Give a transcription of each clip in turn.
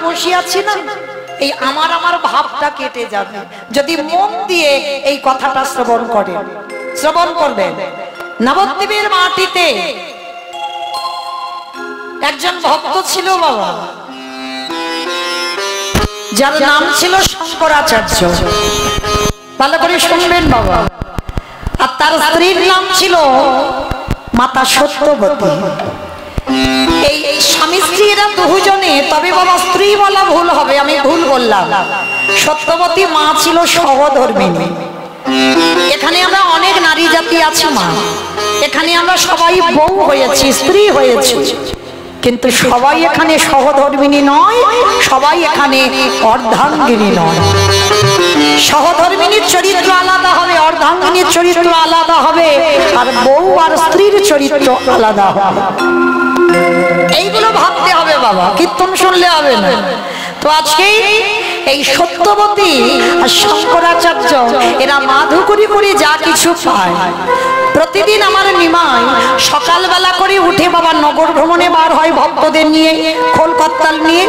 বসে আছি না, এই আমার আমার ভাবটা কেটে যাবে যদি মন দিয়ে এই কথাটা শ্রবণ করেন। শ্রবণ করবেন। নবদ্বীপের মাটিতে একজন ভক্ত ছিল বাবা, যার নাম ছিল শঙ্করাচার্য। ভালো করে শুনবেন বাবা। আর তার স্ত্রীর নাম ছিল মাতা সত্যবতী। এই স্বামী স্ত্রী এরা দুজনে, তবে বাবা স্ত্রী বলা ভুল হবে, আমি ভুল বললাম। সত্যবতী মা ছিল সহধর্মিণী। এখানে আমরা অনেক নারী জাতি আছি মা, এখানে আমরা সবাই বউ হয়েছি, স্ত্রী হয়েছি, কিন্তু সবাই এখানে সহধর্মিণী নয়, সবাই এখানে অর্ধাঙ্গিনী নয়। সহধর্মিণীর চরিত্র আলাদা হবে, অর্ধাঙ্গিনীর চরিত্র আলাদা হবে, আর বউ আর স্ত্রীর চরিত্র আলাদা হবে। এইগুলো ভাবতে হবে বাবা, কীর্তন শুনলে হবে না। তো আজকে এই সত্যবতী আর শঙ্করাচার্য এরা মাধু করি করে যা কিছু পায়, প্রতিদিন আমার নিমাই সকালবেলা করে উঠে বাবা নগর ভ্রমণে বার হয় ভক্তদের নিয়ে, খোল করতাল নিয়ে,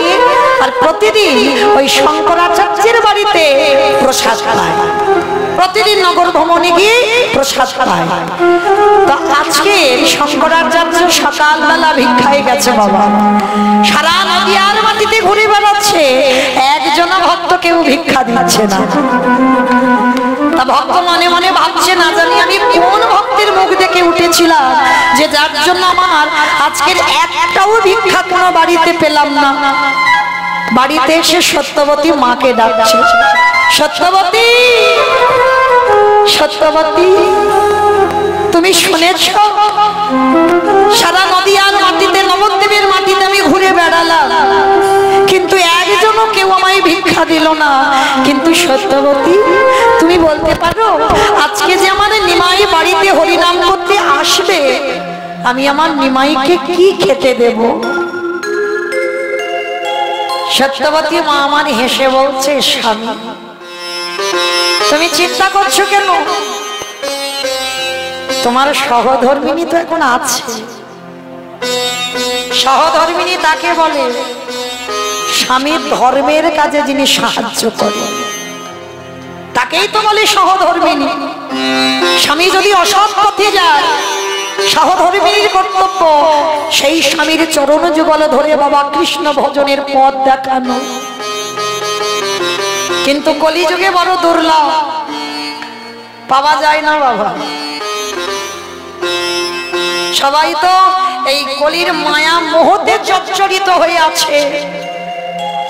আর প্রতিদিন ওই শঙ্করাচার্যের বাড়িতে প্রসাদ পায়। প্রতিদিন নগর ভ্রমণে গিয়ে প্রসাদ পায়। তো আজকে শঙ্করাচার্য সকালবেলা ভিক্ষায় গেছে বাবা, সারা নদীয়ার মাটিতে ঘুরে বেড়াচ্ছে, একজন ভক্ত কেউ ভিক্ষা দিচ্ছে না। তা ভক্ত মনে মনে ভাবছে, না জানি আমি কোন ভক্তের মুখ দেখে উঠেছিলাম যে যার জন্য আমার আজকের একটাও ভিক্ষা কোনো বাড়িতে পেলাম না। বাড়িতে এসে সত্যবতী মাকে ডাকছে, সত্যবতী, সত্যবতী তুমি শুনেছ? সারা নদীয়ার মাটিতে, নবদ্বীপের মাটিতে আমি ঘুরে বেড়ালাম, কিন্তু একজনও কেউ আমায় ভিক্ষা দিল না। কিন্তু সত্যবতী তুমি বলতে পারো আজকে যে আমার নিমাই বাড়িতে হরিনাম করতে আসবে, আমি আমার নিমাইকে কি খেতে দেব? সত্যবতী মা আমার হেসে বলছে, স্বামী তুমি চিন্তা করছো কেন? তোমার সহধর্মিণী তো এখন আছে। সহধর্মিণী তাকে বলে স্বামীর ধর্মের কাজে যিনি সাহায্য করে, তাকেই তো বলে সহধর্মিণী। স্বামী যদি অসৎ পথে যায়, সহধর্মিণীর কর্তব্য সেই স্বামীর চরণ যুগল ধরে বাবা কৃষ্ণ ভজনের পথ দেখানো। কিন্তু কলিযুগে বড় দুর্লভ, পাওয়া যায় না বাবা। সবাই তো এই কলির মায়া মোহতে জর্জরিত হয়ে আছে।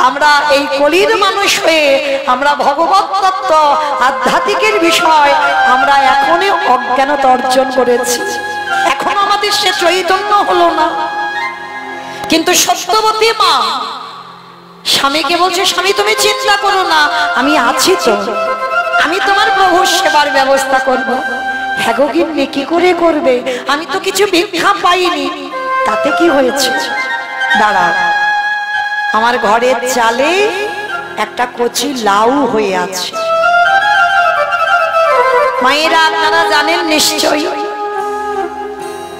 আমরা এই কলির মানুষ হয়ে আমরা ভগবত তত্ত্ব, আধ্যাত্মিকের বিষয় আমরা এখনই অজ্ঞানতা অর্জন করেছি, এখন আমাদের সে চৈতন্য হলো না। কিন্তু সত্যবতী মা স্বামীকে বলছে, স্বামী তুমি চিন্তা করো না, আমি আছি তো, আমি তোমার প্রভুর সেবার ব্যবস্থা করবো। হ্যাঁ গো গিন্নি, কি করে করবে? আমি তো কিছু ভিক্ষা পাইনি। তাতে কি হয়েছে? দাঁড়াও, আমার ঘরের চালে একটা কচি লাউ হয়ে আছে। মায়েরা আপনারা জানেন নিশ্চয়ই,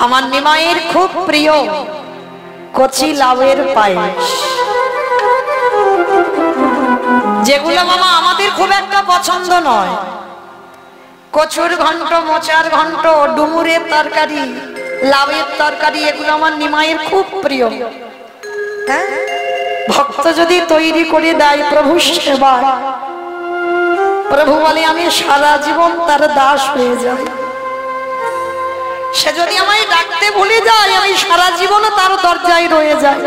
আমার নিমাইয়ের খুব প্রিয় কচি লাউয়ের পায়েস, যেগুলো মামা আমাদের খুব একটা পছন্দ নয়। কচুর ঘন্ট, মোচার ঘন্ট, ডুমুরের তরকারি, লাউয়ের তরকারি, এগুলো আমার নিমাইয়ের খুব প্রিয়। হ্যাঁ, ভক্ত যদি তৈরি করে দেয় প্রভু সেবা, প্রভু বলে আমি সারা জীবন তার দাস হয়ে যাই। সে যদি আমায় ডাকতে ভুলে যায়, আমি সারা জীবন তার দরজায় রয়ে যাই।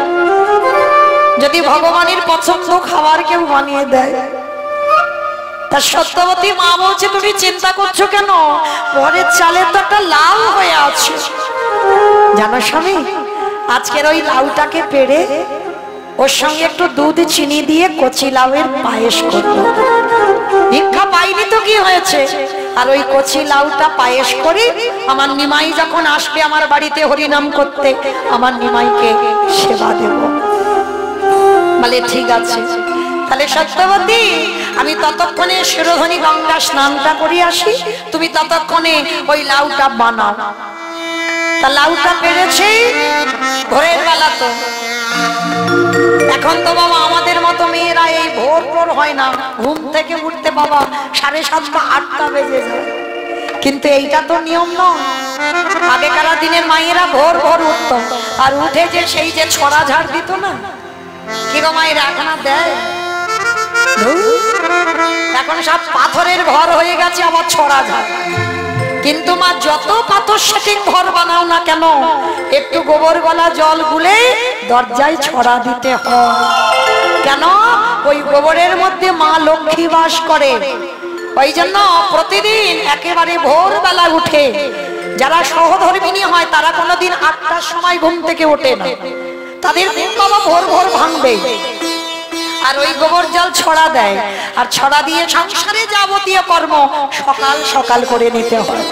যদি ভগবানের পছন্দ খাবার কেউ বানিয়ে দেয়, তার সত্যবতী মা বলছে তুমি চিন্তা করছো কেন? ঘরের চালে তো একটা লাউ হয়ে আছে। জানো স্বামী, আজকের ওই লাউটাকে পেড়ে ওর সঙ্গে একটু দুধ চিনি দিয়ে কচি লাউয়ের পায়েস করবো। ভিক্ষা পাইনি তো কি হয়েছে? আর ওই কচি লাউটা পায়েস করে আমার নিমাই যখন আসবে আমার বাড়িতে হরিনাম করতে, আমার নিমাইকে সেবা দেব। বলে ঠিক আছে। তাহলে সত্যবতী, আমি ততক্ষণে শিরোধনী গঙ্গা স্নানটা করে আসি, তুমি ততক্ষণে ওই লাউটা বানাও। তা লাউটা পেরেছে ভোরের বেলা, তো এখন তো বাবা আমাদের মতো মেয়েরা এই ভোর ভোর হয় না, ঘুম থেকে উঠতে বাবা 7:30 8টা বেজে যায়, কিন্তু এইটা তো নিয়ম নয়। আগেকার দিনের মায়েরা ভোর ভোর উঠত, আর উঠে যে সেই যে ছড়া ঝাড় দিত না, কি গো মায়েরা এখন আর দেয়? এখন সব পাথরের ঘর হয়ে গেছে, আবার ছড়া ঝাড়। কিন্তু মা যত পাথর সেটিং ঘর বানাও না কেন, একটু গোবর গলা জল গুলে দরজায় ছড়া দিতে হয়। কেন? ওই গোবরের মধ্যে মা লক্ষ্মী বাস করে। ওই জন্য প্রতিদিন একেবারে ভোরবেলা উঠে, যারা সহধর্মিনী হয় তারা কোনোদিন 8টার সময় ঘুম থেকে ওঠে না, তাদের ঘুম বাবা ভোর ভোর ভাঙবে, আর ওই গোবর জল ছড়া দেয়, আর ছড়া দিয়ে সংসারে যাবতীয় কর্ম সকাল সকাল করে নিতে হয়।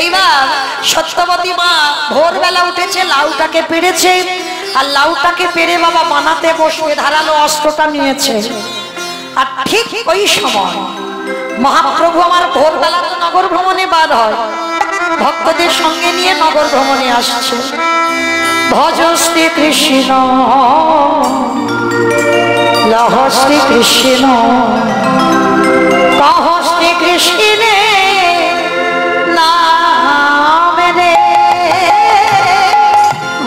এইবার সত্যবতী মা ভোরবেলা উঠেছে, লাউটাকে পেড়েছে, আর লাউটাকে পেড়ে বাবা বানাতে বসে ধারালো অস্ত্রটা নিয়েছে। আর ঠিক ওই সময় মহাপ্রভু আমার ভোরবেলা তো নগর ভ্রমণে বার হয়, ভক্তদের সঙ্গে নিয়ে নগর ভ্রমণে আসছে। ভজ শ্রী কৃষ্ণ লহ শ্রী কৃষ্ণ কহ শ্রী কৃষ্ণে নাম রে।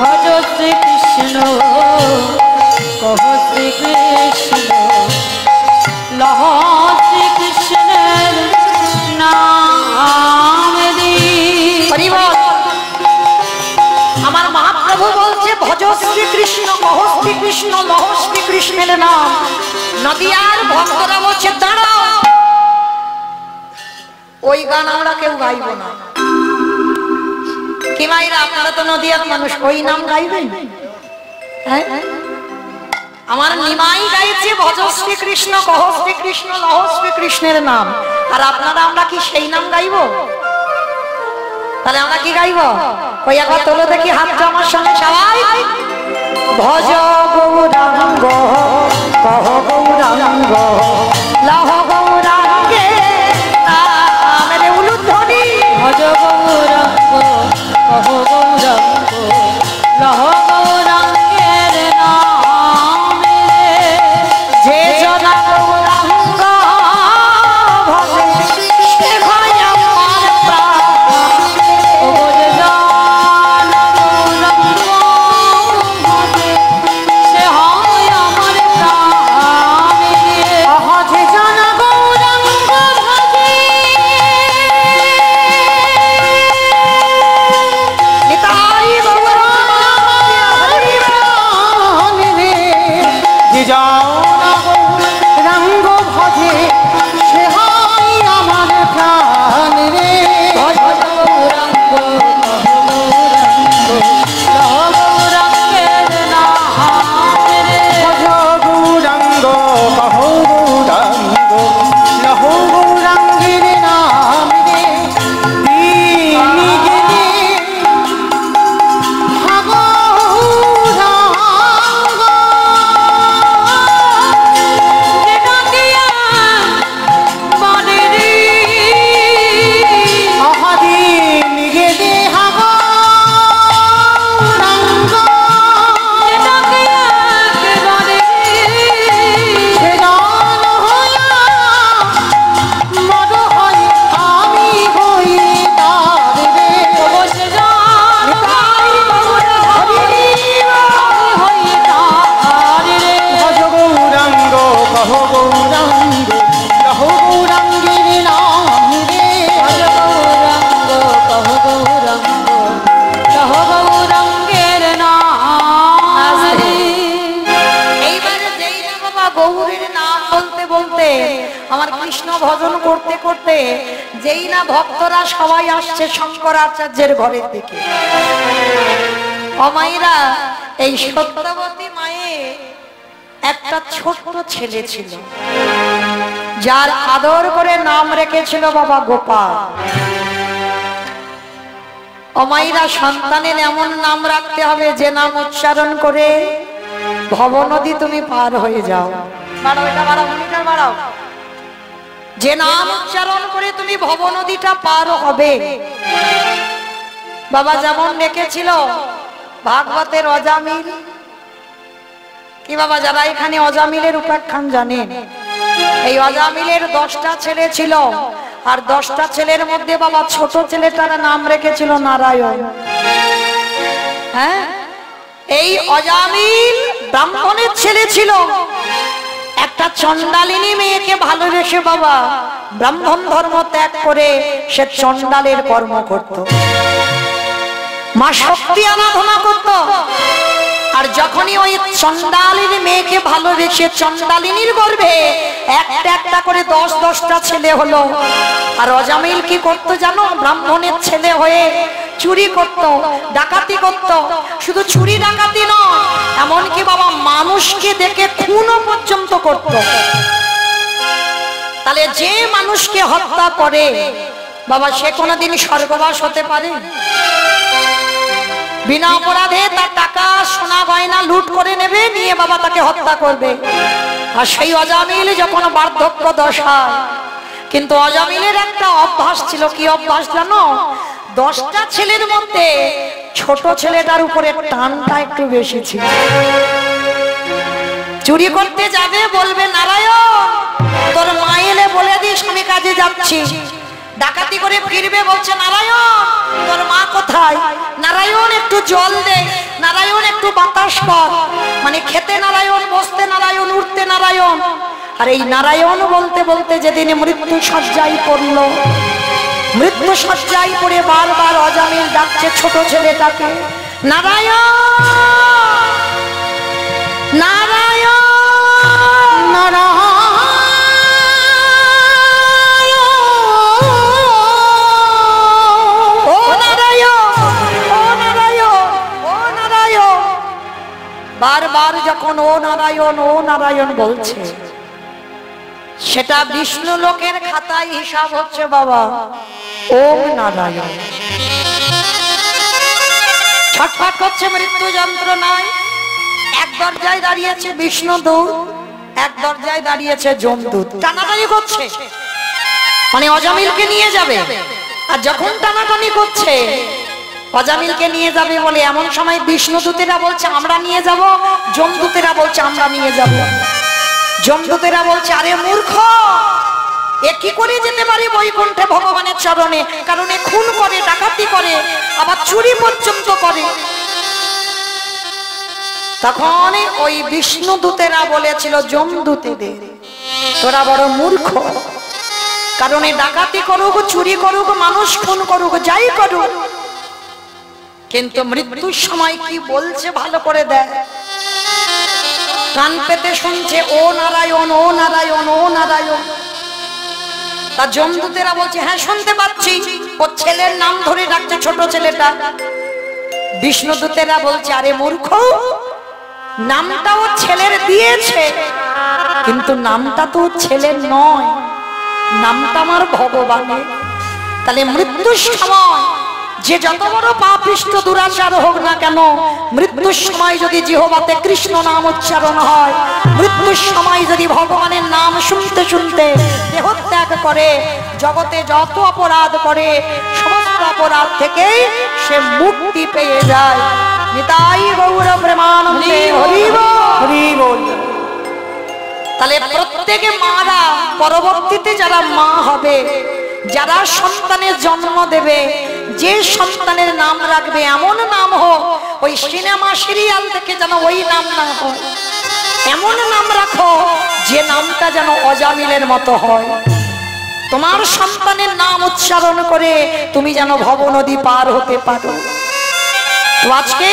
ভজ শ্রী কৃষ্ণ কহ শ্রী কৃষ্ণ লহ শ্রী কৃষ্ণের নাম রে। আমার মহাপ্রভু বলছে ভজ শ্রী কৃষ্ণ কহ শ্রী কৃষ্ণ লহ শ্রী কৃষ্ণের নাম। নদিয়ার ভক্তরা বলছে দাঁড়াও, ওই গান আমরা কেউ গাইব না। কি মাইরা, আপনারা তো নদিয়ার মানুষ, ওই নাম গাইবেন? হ্যাঁ, আমার নিমাই গাইছে ভজ শ্রী কৃষ্ণ কহ শ্রী কৃষ্ণ লহ শ্রী কৃষ্ণের নাম, আর আপনারা আমরা কি সেই নাম গাইব? তাহলে আমরা কি গাইব? ওই একবার তোলো দেখি হাতটা আমার সঙ্গে সবাই। ভজ গৌরাঙ্গ কহ গৌরাঙ্গ লহ গৌরাঙ্গে নাম রে। উলুধ্বনি। ভজ গৌরাঙ্গ কহ গৌরাঙ্গ লহ গৌরাঙ্গের নাম রে। যে জনা গৌরাঙ্গ ভজে সে হয় আমার প্রাণ। ও যে জন গৌরাঙ্গ ভজে সে হয় আমার প্রাণ রে। অহ যে জনা গৌরাঙ্গ ভজে নিতাই গৌরাঙ্গ হরি প্রাণ রে। যে জন গৌরাঙ্গ ভজে সে হয় আমার প্রাণ রে। ভজ গৌরাঙ্গ কহ গৌরাঙ্গ লহ গৌরাঙ্গের নাম রে। ভজ গৌরাঙ্গ কহ গৌরাঙ্গ লহ গৌরাঙ্গের নাম রে। দিনি গেলে গৌরাঙ্গ যে ডাকিয়া বলে রে। অহদিন গেলে গৌরাঙ্গ যে ডাকিয়া বলে রে। সে জন হইয়া মর হয় আমি হই তার রে। সে জন হই তার রে। ভজ গৌরাঙ্গ কহ গৌরাঙ্গ লহ গৌরাঙ্গের নাম রে। ভজ গৌরাঙ্গ কহ গৌরাঙ্গ লহ গৌরাঙ্গের নাম রে। এইবারে যেই না বাবা গৌরীর নাম বলতে বলতে, আমার কৃষ্ণ ভজন করতে করতে যেই না ভক্তরা সবাই আসছে শঙ্করাচার্যের ঘরের দিকে। অমাইরা, এই সত্যবতী মায়ের একটা ছোট্ট ছেলে ছিল, যার আদর করে নাম রেখেছিল বাবা গোপাল। অমাইরা, সন্তানের এমন নাম রাখতে হবে যে নাম উচ্চারণ করে ভবনদী তুমি পার হয়ে যাও। বাড়াও, এটা বাড়াও, মনিটর বাড়াও। যে নাম উচ্চারণ করে তুমি ভবনদীটা পার হবে। বাবা যেমন রেখেছিল ভাগবতের অজামিল, কি বাবা, যারা এখানে অজামিলের উপাখ্যান জানেন, এই অজামিলের 10টা ছেলে ছিল, আর 10টা ছেলের মধ্যে বাবা ছোট ছেলেটার নাম রেখেছিল নারায়ণ। হ্যাঁ, এই অজামিল ব্রাহ্মণের ছেলে ছিল। একটা চণ্ডালিনী মেয়েকে ভালোবেসে বাবা ব্রাহ্মণ ধর্ম ত্যাগ করে সে চণ্ডালের কর্ম করত, মা শক্তি আরাধনা করত। আর যখনই ওই চণ্ডালিনীর মেয়েকে ভালোবেসে চণ্ডালিনীর গর্ভে একটা একটা করে 10-10টা ছেলে হলো। আর অজামিল কি করতো জানো? ব্রাহ্মণের ছেলে হয়ে চুরি করত, ডাকাতি করত। শুধু চুরি ডাকাতি নয়, এমনকি বাবা মানুষকে দেখে খুনও পর্যন্ত করত। তাহলে যে মানুষকে হত্যা করে বাবা, সে কোনোদিন স্বর্গবাস হতে পারে? বিনা অপরাধে তার টাকা সোনা গয়না লুট করে নেবে, নিয়ে বাবা তাকে হত্যা করবে। আর সেই অজামিল যখন বার্ধক্য দশা, কিন্তু অজামিলের একটা অভ্যাস ছিল। কি অভ্যাস জানো? 10টা ছেলের মধ্যে ছোট ছেলেটার উপরে টানটা একটু বেশি ছিল। চুরি করতে যাবে, বলবে নারায়ণ তোর মা এলে বলে দিস আমি কাজে যাচ্ছি। ডাকাতি করে ফিরবে, বলছে নারায়ণ তোর মা কোথায়? নারায়ণ একটু জল দে, নারায়ণ একটু বাতাস কর। মানে খেতে নারায়ণ, বসতে নারায়ণ, উঠতে নারায়ণ। আর এই নারায়ণ বলতে বলতে যেদিন মৃত্যু শয্যায় পড়লো, মৃত্যু শয্যায় পড়ে বারবার অজামিল ডাকছে ছোট ছেলেটাকে, নারায়ণ নারায়ণ নারায়ণ। বারবার যখন ও নারায়ণ ও নারায়ণ বলছে, সেটা বিষ্ণু লোকের খাতায় হিসাব হচ্ছে বাবা ওম নারায়ণ। ছটফট করছে মৃত্যু যন্ত্রণায়। এক দরজায় দাঁড়িয়েছে বিষ্ণুদূত, এক দরজায় দাঁড়িয়েছে যমদূত, টানাটানি করছে, মানে অজামিলকে নিয়ে যাবে। আর যখন টানাটানি করছে অজামিলকে নিয়ে যাবে বলে, এমন সময় বিষ্ণুদূতেরা বলছে আমরা নিয়ে যাব, যমদূতেরা বলছে আমরা নিয়ে যাব। যমদূতেরা বলছে আরে মূর্খ, এ কি করে যেতে পারে বৈকুণ্ঠে ভগবানের চরণে? কারণ এ খুন করে, ডাকাতি করে, আবার চুরি পর্যন্ত করে। তখন ওই বিষ্ণুদূতেরা বলেছিল যমদূতেদের, তোরা বড় মূর্খ, কারণ এ ডাকাতি করুক, চুরি করুক, মানুষ খুন করুক, যাই করুক, কিন্তু মৃত্যুর সময় কি বলছে ভালো করে দেয়। কান পেতে শুনছে ও নারায়ণ ও নারায়ণ ও নারায়ণ। তা যমদূতেরা বলছে হ্যাঁ শুনতে পাচ্ছি, ও ছেলের নাম ধরে ডাকছে ছোট ছেলেটা। বিষ্ণুদূতেরা বলছে আরে মূর্খ, নামটা ও ছেলের দিয়েছে, কিন্তু নামটা তো ছেলের নয়, নামটা আমার ভগবানের। তাহলে মৃত্যুর সময় যে যত বড় পাপিষ্ট দুরাচার হোক না কেন, মৃত্যুর সময় যদি জিহ্বাতে কৃষ্ণ নাম উচ্চারণ হয়, মৃত্যুর সময় যদি ভগবানের নাম শুনতে শুনতে দেহত্যাগ করে, জগতে যত অপরাধ করে সমস্ত অপরাধ থেকে সে মুক্তি পেয়ে যায়। নিতাই গৌর প্রেমানন্দে হরি বল। তাহলে প্রত্যেকে মারা পরবর্তীতে যারা মা হবে, যারা সন্তানের জন্ম দেবে, যে সন্তানের নাম রাখবে এমন নাম হোক ওই সিনেমা সিরিয়াল থেকে যেন ওই নাম না হয়, এমন নাম রাখো যে নামটা যেন অজামিলের মতো হয়। তোমার সন্তানের নাম উচ্চারণ করে তুমি যেন ভব নদী পার হতে পারো। তো আজকে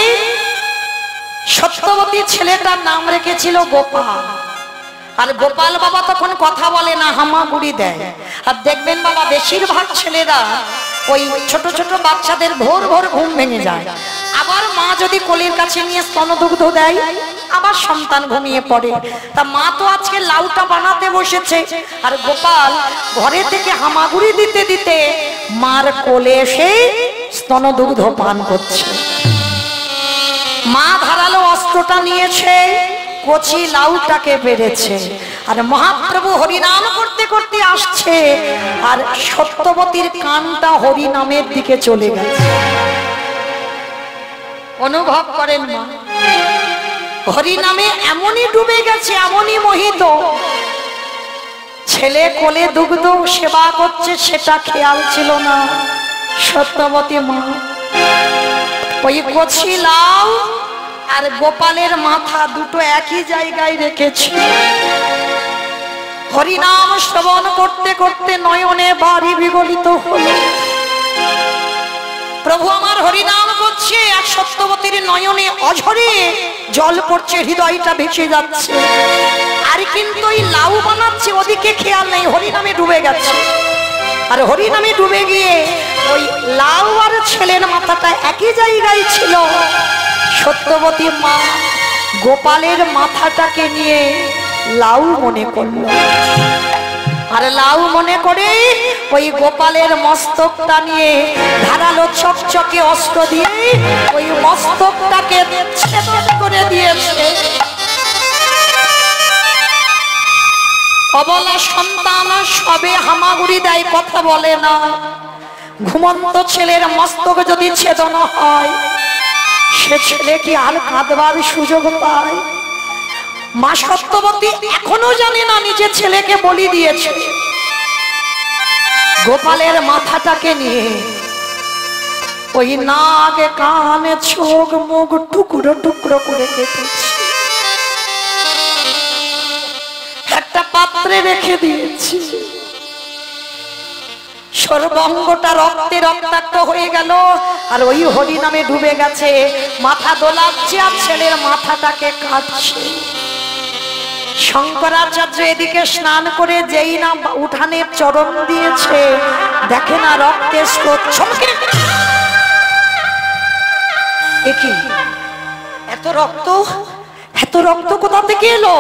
সত্যবতী ছেলেটার নাম রেখেছিল গোপাল। আর গোপাল বাবা তখন কথা বলে না, হামাগুড়ি দেয়। আর দেখবেন বাবা বেশিরভাগ ছেলেরা ওই ছোট ছোট বাচ্চাদের ভোর ভোর ঘুম ভেঙে যায়, আবার মা যদি কোলের কাছে নিয়ে স্তনদুগ্ধ দেয় আবার সন্তান ঘুমিয়ে পড়ে। তা মা তো আজকে লাউটা বানাতে বসেছে, আর গোপাল ঘরে থেকে হামাগুড়ি দিতে দিতে মার কোলে এসে স্তনদুগ্ধ পান করছে। মা ধারালো অস্ত্রটা নিয়েছে, কচি লাউটাকে পেরেছে, আর মহাপ্রভু হরিনাম করতে করতে আসছে, আর সত্যবতীর কানটা হরিনামের দিকে চলে গেছে। অনুভব করেন মা, হরি নামে এমনই ডুবে গেছে, এমনই মোহিত, ছেলে কোলে দুগ্ধ সেবা করছে সেটা খেয়াল ছিল না সত্যবতী মা। ওই কচি লাউ আর গোপালের মাথা দুটো একই জায়গায় রেখেছে। হরিনাম শ্রবণ করতে করতে নয়নে বাড়ি বিগলিত হলো। প্রভু আমার হরিনাম করছে আর সত্যবতীর নয়নে অঝরে জল পড়ছে, হৃদয়টা ভেসে যাচ্ছে। আর কিন্তু ওই লাউ বানাচ্ছে ওদিকে খেয়াল নেই, হরিনামে ডুবে গেছে। আর হরিনামে ডুবে গিয়ে ওই লাউ আর ছেলের মাথাটা একই জায়গায় ছিল। সত্যবতী মা গোপালের মাথাটাকে নিয়ে লাউ মনে করল, আর লাউ মনে করে ওই গোপালের মস্তকটা নিয়ে ধারালো চকচকে অস্ত্র দিয়ে ওই মস্তকটাকে ছেদ করে দিয়েছে। অবলা সন্তান সবে হামাগুড়ি দেয়, কথা বলে না। ঘুমন্ত ছেলের মস্তক যদি ছেদন হয়, সে ছেলে কি আর কাঁদবার সুযোগ পায়? মা সত্যবতী এখনো জানে না নিজের ছেলেকে বলি দিয়েছে। গোপালের মাথাটাকে নিয়ে ওই নাক কানে চোখ মুখ টুকরো টুকরো করে কেটেছে, একটা পাত্রে রেখে দিয়েছি। সর্বাঙ্গটা রক্তে রক্তাক্ত হয়ে গেল, আর ওই হরি নামে ডুবে গেছে। মাথা দোলাচ্ছে আর ছেলের মাথাটাকে কাটছে। শঙ্করাচার্য এদিকে স্নান করে যেই না উঠানে চরণ দিয়েছে, দেখে না রক্তের স্রোত। এত রক্ত, এত রক্ত কোথা থেকে এলো?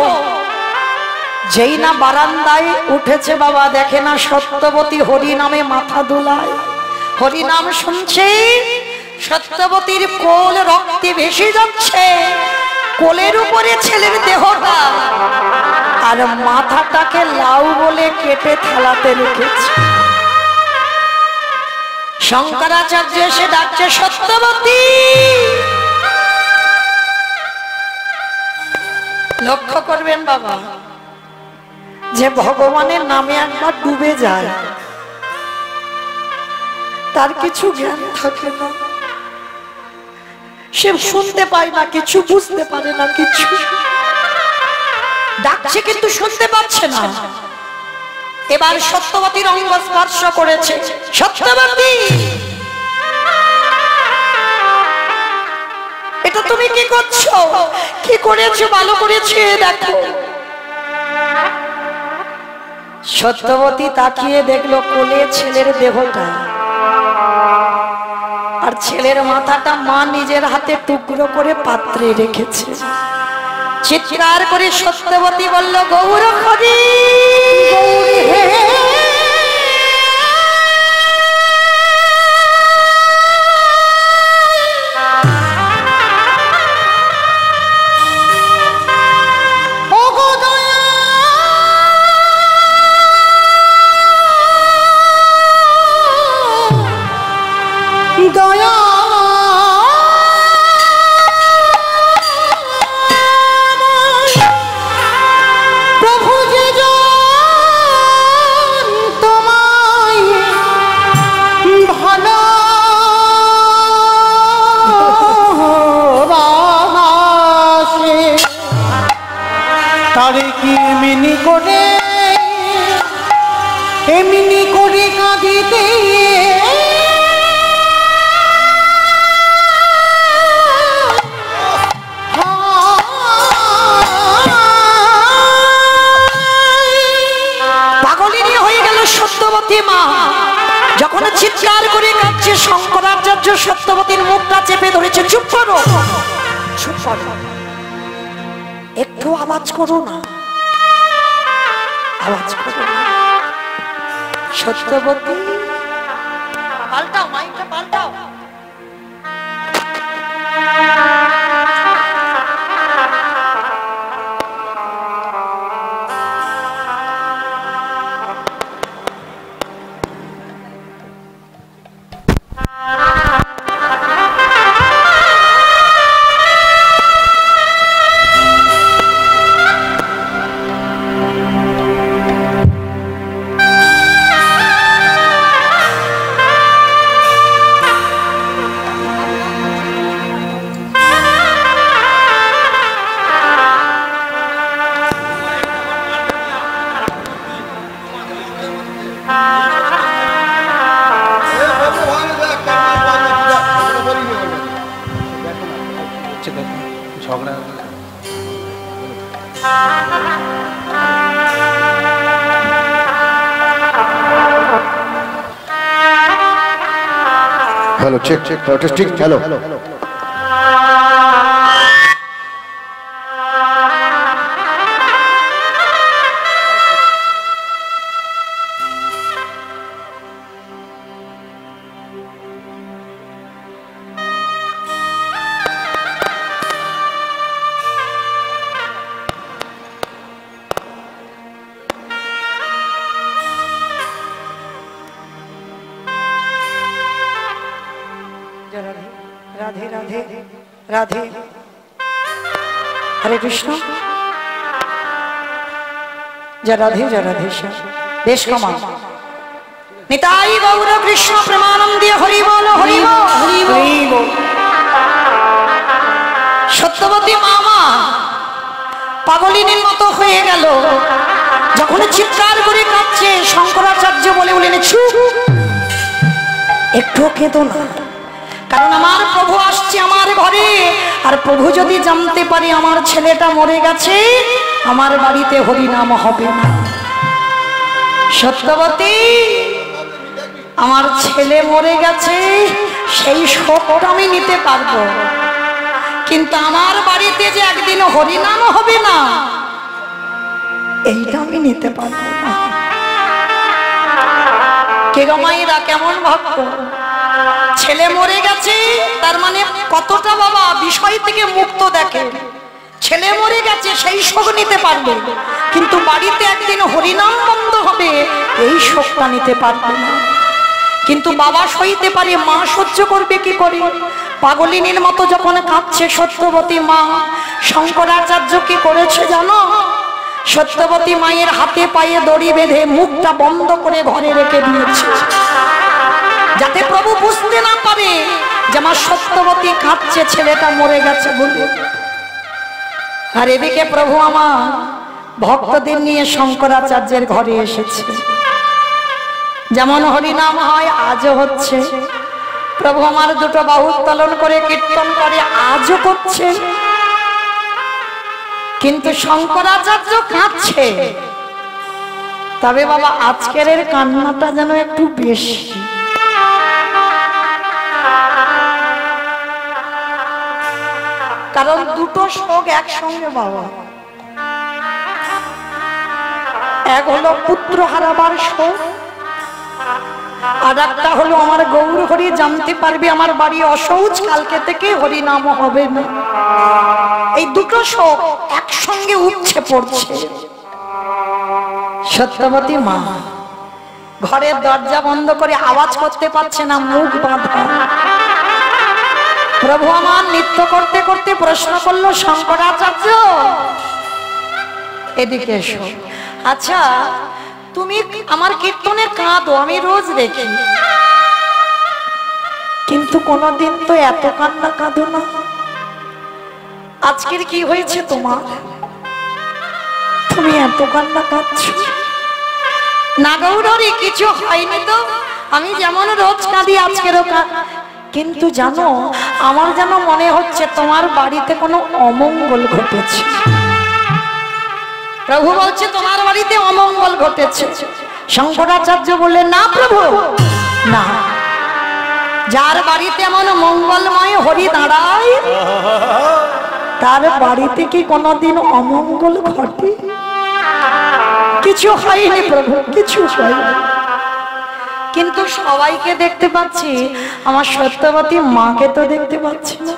যেই না বারান্দায় উঠেছে বাবা, দেখে না সত্যবতী হরি নামে মাথা দোলায়, হরি নাম শুনছে। সত্যবতীর কোল রক্তে ভেসে যাচ্ছে, কোলের উপরে ছেলের দেহটা, আর মাথাটাকে লাউ বলে কেটে থালাতে রেখেছে। শঙ্করাচার্য এসে ডাকছে, সত্যবতী। লক্ষ্য করবেন বাবা, যে ভগবানের নামে একবার ডুবে যায় তার কিছু জ্ঞান থাকে না, সে শুনতে পায় না কিছু, বুঝতে পারে না কিছু। ডাকছে কিন্তু শুনতে পাচ্ছে না। এবার সত্যবতীর অঙ্গ স্পর্শ করেছে। সত্যবতী, এটা তুমি কি করছো? কি করেছো? ভালো করেছো, দেখো। সত্যবতী তাকিয়ে দেখলো কোলে ছেলের দেহটা, আর ছেলের মাথাটা মা নিজের হাতে টুকরো করে পাত্রে রেখেছে। চিৎকার করে সত্যবতী বলল, গৌর হরি, গৌরী হে। তারে কি এমনি করে কাঁদিতে পাগলিনী হয়ে গেল সত্যবতী মা। যখন চিৎকার করে কাঁদছে, শঙ্করাচার্য সত্যবতীর মুখটা চেপে ধরেছে। চুপ করো, চুপ করো, একটু আওয়াজ করো না, আওয়াজ করো না। সত্যবতী, পাল্টাও, মাইকটা পাল্টাও। Hello check check testing hello Radhe Radhe Radhe Hare Krishna जय राधे देश कमा निताई गौर कृष्ण प्रेमानंदे हरि बोल हरि बोल हरि बोल सत्यवती मामा पागलिनीर मतो হয়ে গেল যখন চিৎকার করে কাঁদছে শঙ্করাচার্য বলে বলেন চুপ একটু কেঁদো না কারণ আমার প্রভু আসছে আমার ঘরে আর প্রভু যদি জানতে পারে আমার ছেলেটা মরে গেছে আমার বাড়িতে হরি নাম হবে না সত্যবতী আমার ছেলে মরে গেছে সেই শোকটা আমি নিতে পারবো কিন্তু আমার বাড়িতে যে একদিন হরি নাম হবে না এইটা আমি নিতে পারবো না কে গো মায়েরা কেমন ভাবতো ছেলে মরে গেছে তার মানে কতটা বাবা বিষয় থেকে মুক্ত দেখে ছেলে মরে গেছে সেই শোক নিতে পারবে কিন্তু বাড়িতে একদিন হরিনাম বন্ধ হবে এই শোকটা নিতে পারবে না কিন্তু বাবা সইতে পারে মা সহ্য করবে কি করে পাগলিনীর মতো যখন কাঁদছে সত্যবতী মা শঙ্করাচার্য কি করেছে জানো সত্যবতী মায়ের হাতে পায়ে দড়ি বেঁধে মুখটা বন্ধ করে ঘরে রেখে দিয়েছে যাতে প্রভু বুঝতে না পারে যে আমার সত্যবতী কাঁদছে ছেলেটা মরে গেছে বলে আর এদিকে প্রভু আমার ভক্তদের নিয়ে শঙ্করাচার্যের ঘরে এসেছে যেমন হরিনাম হয় আজও হচ্ছে প্রভু আমার দুটো বাহু উত্তোলন করে কীর্তন করে আজও করছে কিন্তু শঙ্করাচার্য কাঁদছে তবে বাবা আজকের এর কান্নাটা যেন একটু বেশি কারণ দুটো শোক একসঙ্গে বাবা এক হলো পুত্র হারাবার শোক আর একটা হলো আমার গৌর হরি জানতে পারবে আমার বাড়ি অসৌচ কালকে থেকে হরি নাম হবে না এই দুটো শোক একসঙ্গে উঠছে পড়ছে সত্যবতী মা ঘরের দরজা বন্ধ করে আওয়াজ করতে পারছে না মুখ বাঁধা প্রভু আমার নৃত্য করতে করতে প্রশ্ন করলো শঙ্করাচার্য এদিকে এসো আচ্ছা তুমি আমার কীর্তনে কাঁদো আমি রোজ দেখি কিন্তু কোনদিন তো এত কান্না কাঁদো না আজকের কি হয়েছে তোমার তুমি এত কান্না কাঁদছো না গৌরী কিছু হয়নি তো আমি যেমন রোজ কাঁদি আজকেরও কিন্তু জানো আমার যেন মনে হচ্ছে তোমার বাড়িতে কোনো অমঙ্গল ঘটেছে প্রভু বলছে তোমার বাড়িতে অমঙ্গল ঘটেছে শঙ্করাচার্য বললেন না প্রভু না যার বাড়িতে এমন মঙ্গলময় হরি দাঁড়ায় তার বাড়িতে কি কোনোদিন অমঙ্গল ঘটে কিছু হয়নি প্রভু কিছু হয়নি কিন্তু সবাইকে দেখতে পাচ্ছি আমার সত্যবতী মাকে তো দেখতে পাচ্ছি না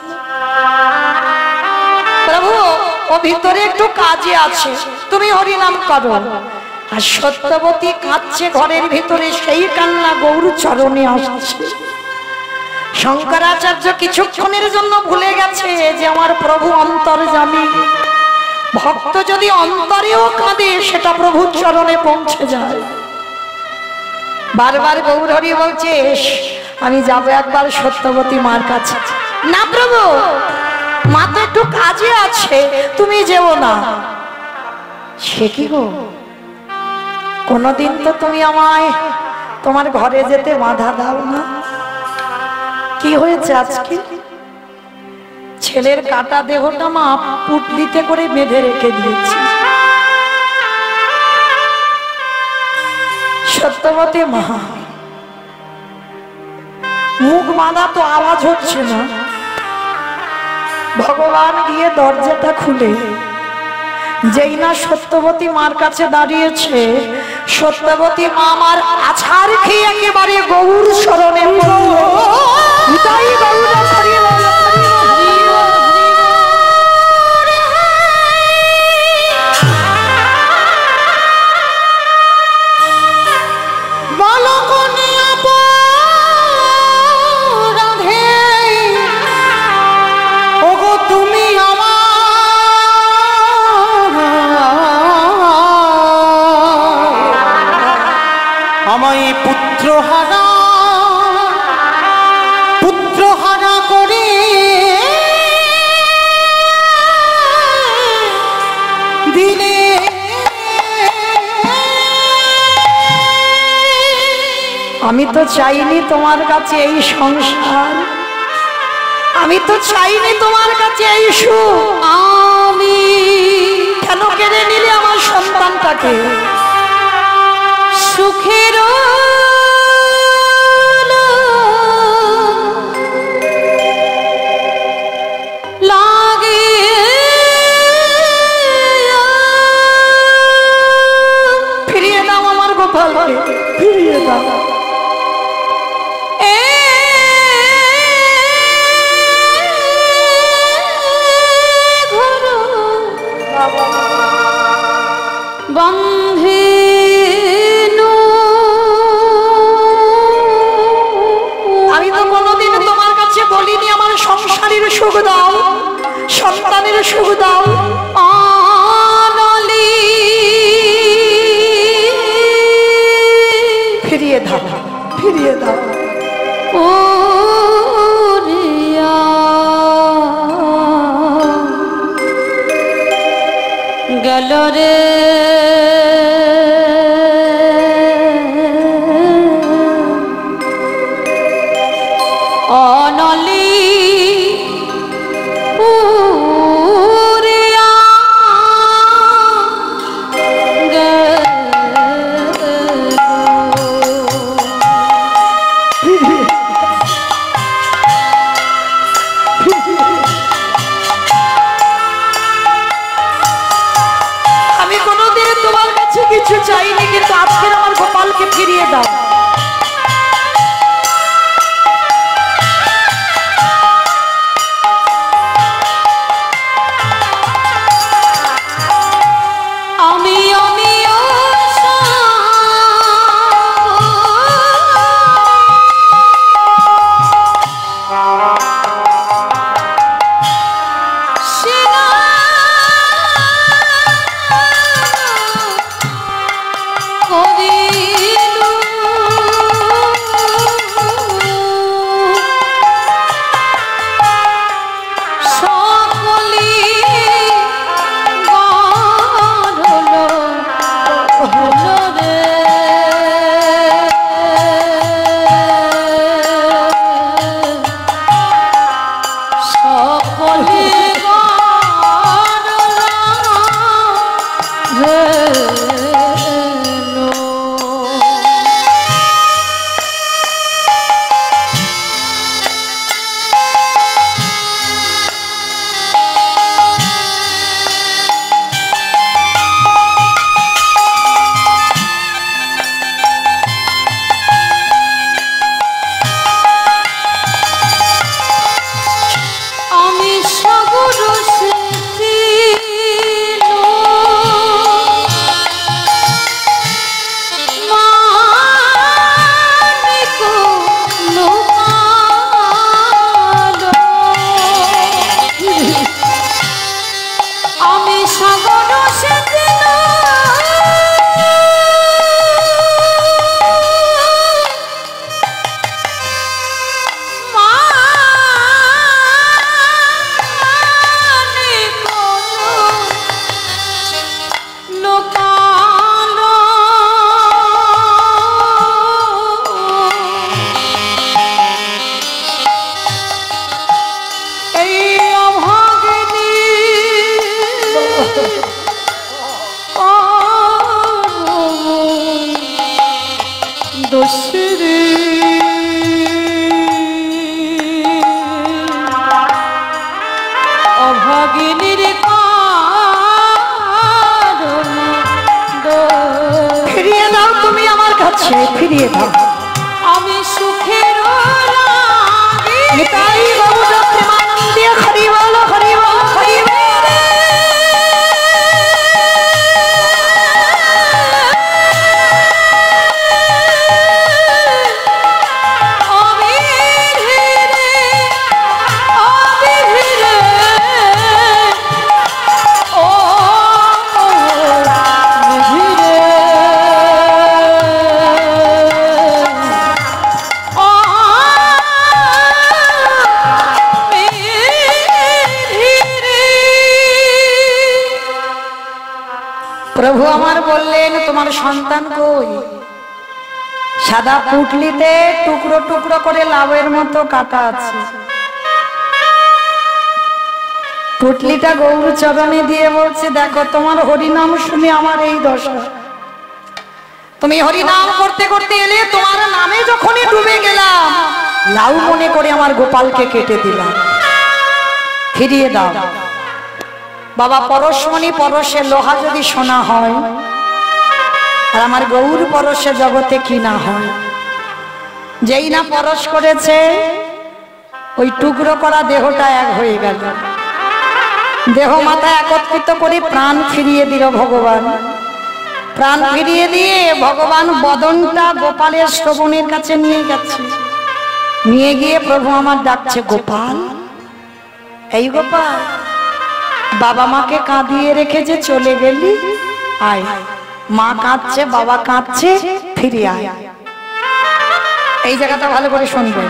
প্রভু ও ভিতরে একটু কাজে আছে তুমি হরিনাম করো আর সত্যবতী কাঁদছে ঘরের ভিতরে সেই কান্না গৌর চরণে আসছে শঙ্করাচার্য কিছুক্ষণের জন্য ভুলে গেছে যে আমার প্রভু অন্তর্যামী ভক্ত যদি অন্তরেও কাঁদে সেটা প্রভুর চরণে পৌঁছে যায় বারবার গৌর হরি বলছে আমি যাবো একবার সত্যবতী মার কাছে না প্রভু মা তো একটু কাজে আছে তুমি যেও না সে কি গো কোনদিন তো তুমি আমায় তোমার ঘরে যেতে বাধা দাও না কি হয়েছে আজকে ছেলের কাটা দেহটা মা পুটলিতে করে বেঁধে রেখে দিয়েছি সত্যবতী মা, মুখ বাঁধা তো আওয়াজ হচ্ছে না। ভগবান গিয়ে দরজাটা খুলে যেই না সত্যবতী মার কাছে দাঁড়িয়েছে, সত্যবতী মা আমার আছাড় খেয়ে একেবারে গৌর শরণে পড়ল। তাই গৌর হরি বল, হরি বল, আমায় পুত্রহারা করে দিলে। আমি তো চাইনি তোমার কাছে এই সংসার, আমি তো চাইনি তোমার কাছে এই সুখ। আমি কেন কেড়ে নিলে আমার সন্তানটাকে? সুখের লাগে ফিরিয়ে দাও আমার গোপালকে, ফিরিয়ে দাও। বন্ধে আমি তো কোনোদিন তোমার কাছে বলিনি আমার সংসারের সুখ দাও, সন্তানের সুখ দাও। ফিরিয়ে দাও, ফিরিয়ে দাও। ও গেল রে অনলি পুরিয়া আমি কোনোদিন তোমার কাছে কিছু চাইনি, কিন্তু আজকের আমার গোপালকে ফিরিয়ে দাও। তুমি আমার কাছে ফিরিয়ে দাও। আমি সুখের রাগে নিতাই গৌর প্রেমানন্দে হরি বল হরি বল হরি বল। প্রভু আমার বললেন তোমার সন্তান কই? সাদা পুটলিতে টুকরো টুকরো করে লাউয়ের মতো কাটা আছে। পুটলিটা গৌর চরণে দিয়ে বলছে দেখো তোমার হরিনাম শুনে আমার এই দশা। তুমি হরিনাম করতে করতে এলে, তোমার নামে যখনই ডুবে গেলাম লাউ মনে করে আমার গোপালকে কেটে দিলাম, ফিরিয়ে দাও। বাবা পরশমণি পরশে লোহা যদি সোনা হয়, আর আমার গৌর পরশে জগতে কি না হয়। যেই না পরশ করেছে ওই টুকরো করা দেহটা এক হয়ে গেল। দেহ মাথা একত্রিত করে প্রাণ ফিরিয়ে দিল ভগবান। প্রাণ ফিরিয়ে দিয়ে ভগবান বদনটা গোপালের শ্রবণের কাছে নিয়ে গেছে। নিয়ে গিয়ে প্রভু আমার ডাকছে গোপাল, এই গোপাল, বাবা মাকে কাঁদিয়ে রেখে যে চলে গেলি, আয়। মা কাঁদছে, বাবা কাঁদছে, ফিরে আয়। এই জায়গাটা ভালো করে শুনবে।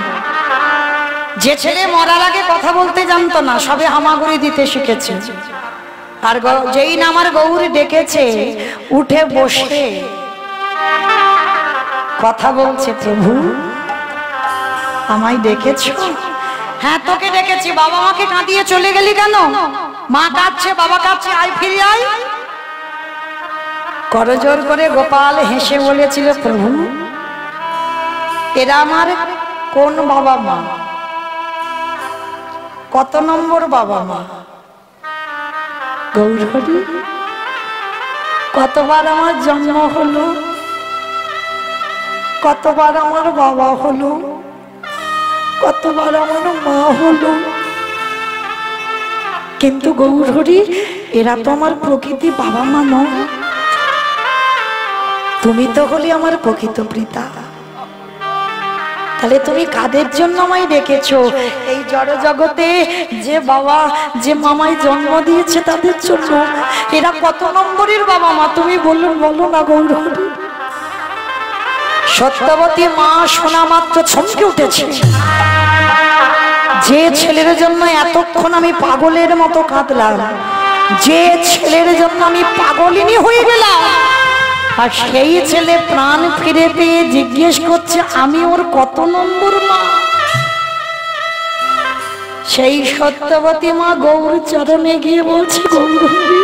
যে ছেলে মরার আগে কথা বলতে জানতো না, সবে হামাগুড়ি দিতে শিখেছে। আর যেই না আমার গৌর ডেকেছে, উঠে বসে কথা বলছে, প্রভু আমায় ডেকেছো? হ্যাঁ তোকে ডেকেছি। বাবা মাকে কাঁদিয়ে চলে গেলি কেন? মা কাঁদছে, বাবা কাঁদছে, আয় ফিরে আয়। করজোর করে গোপাল হেসে বলেছিল, প্রভু এরা আমার কোন বাবা মা? কত নম্বর বাবা মা? গৌরহরি, কতবার আমার জন্ম হলো, কতবার আমার বাবা হলো, কতবার আমার মা হলো, কিন্তু গৌরহরি এরা তো আমার প্রকৃতি বাবা মা নয়। তুমি তো হলি আমার প্রকৃত পিতা। তাহলে তুমি কাদের জন্য আমায় ডেকেছো? এই জড় জগতে যে বাবা যে মামায় জন্ম দিয়েছে তাদের জন্য। এরা কত নম্বরের বাবা মা তুমি বলো না গৌরহরি? সত্যবতী মা শোনা মাত্র চমকে উঠেছে। যে ছেলের জন্য এতক্ষণ আমি পাগলের মতো কাঁদলাম, যে ছেলের জন্য আমি পাগলিনী হয়ে গেলাম, আর সেই ছেলে প্রাণ ফিরে পেয়ে জিজ্ঞেস করছে আমি ওর কত নম্বর মা? সেই সত্যবতী মা গৌর চরণে গিয়ে বলছে, গৌরহরি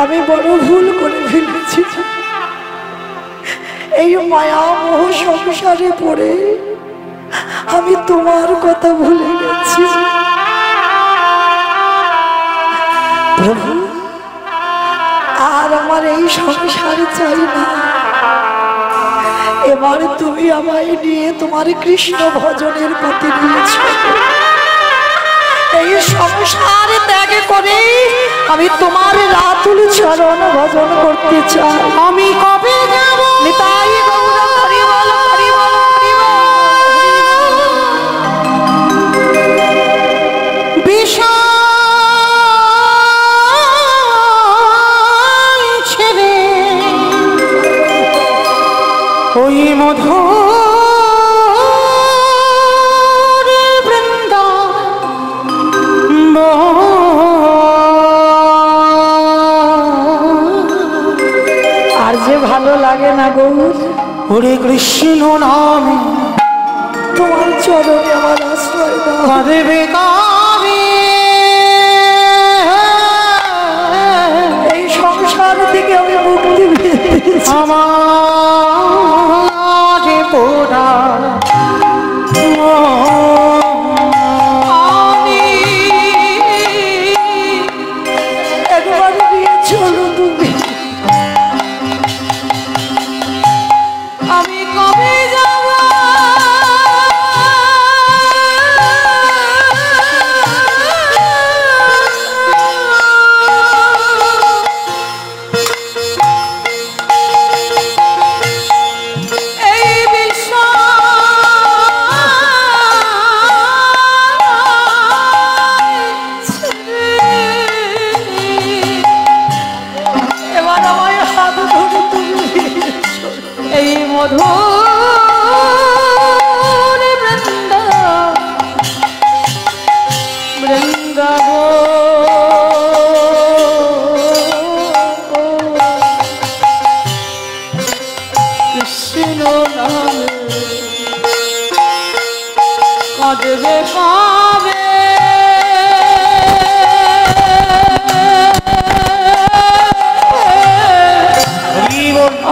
আমি বড় ভুল করে ফেলেছি। এই মায়া মোহ সংসারে পড়ে আমি তোমার কথা ভুলে গেছি। প্রভু আর আমার এই সংসার চাই না। এবার তুমি আমায় নিয়ে তোমার কৃষ্ণ ভজনের পথে নিয়েছ। এই সংসার ত্যাগ করে আমি তোমার রাতুল চরণ ভজন করতে চাই। আমি কবে যাব? নিতাই গৌর হরি বল হরি বল হরি বল। বিষয় ছেড়ে ওই মধুর বৃন্দাবন আর যে ভালো লাগে না গৌর। হরে কৃষ্ণ নামে তোমার চরণে আমার আশ্রয় দাও। কাঁদবে কাঁদবে এই সংসার থেকে আমি মুক্তি পেয়েছি। আমার পোড়া একবার নিয়ে চলো তুমি। মধুর কৃষ্ণ নামে কাঁদবে কাবে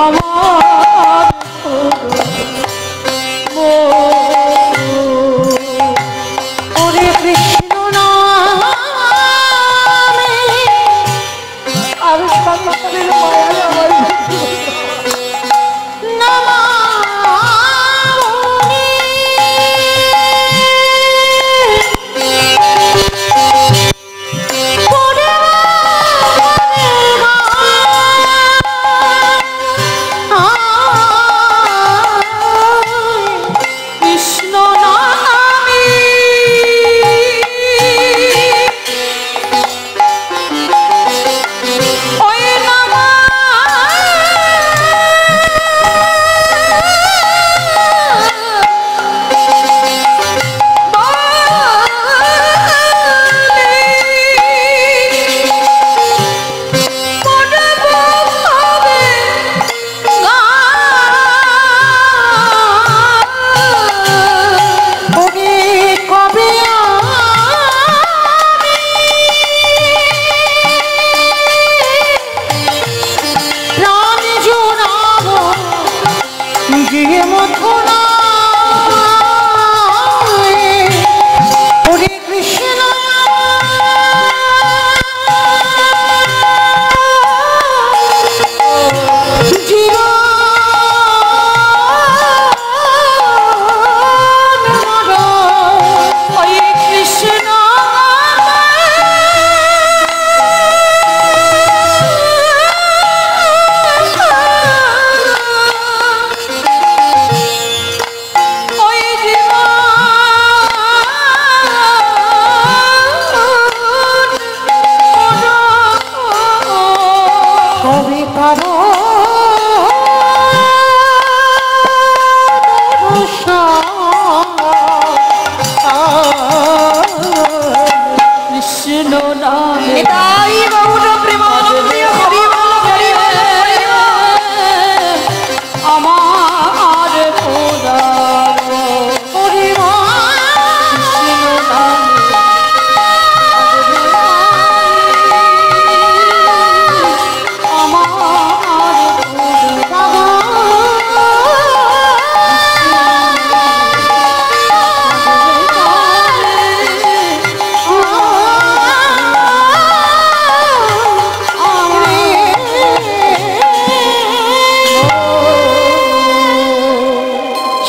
আমার ওরে কৃষ্ণ নামে আর সন্তানের মায়া আমার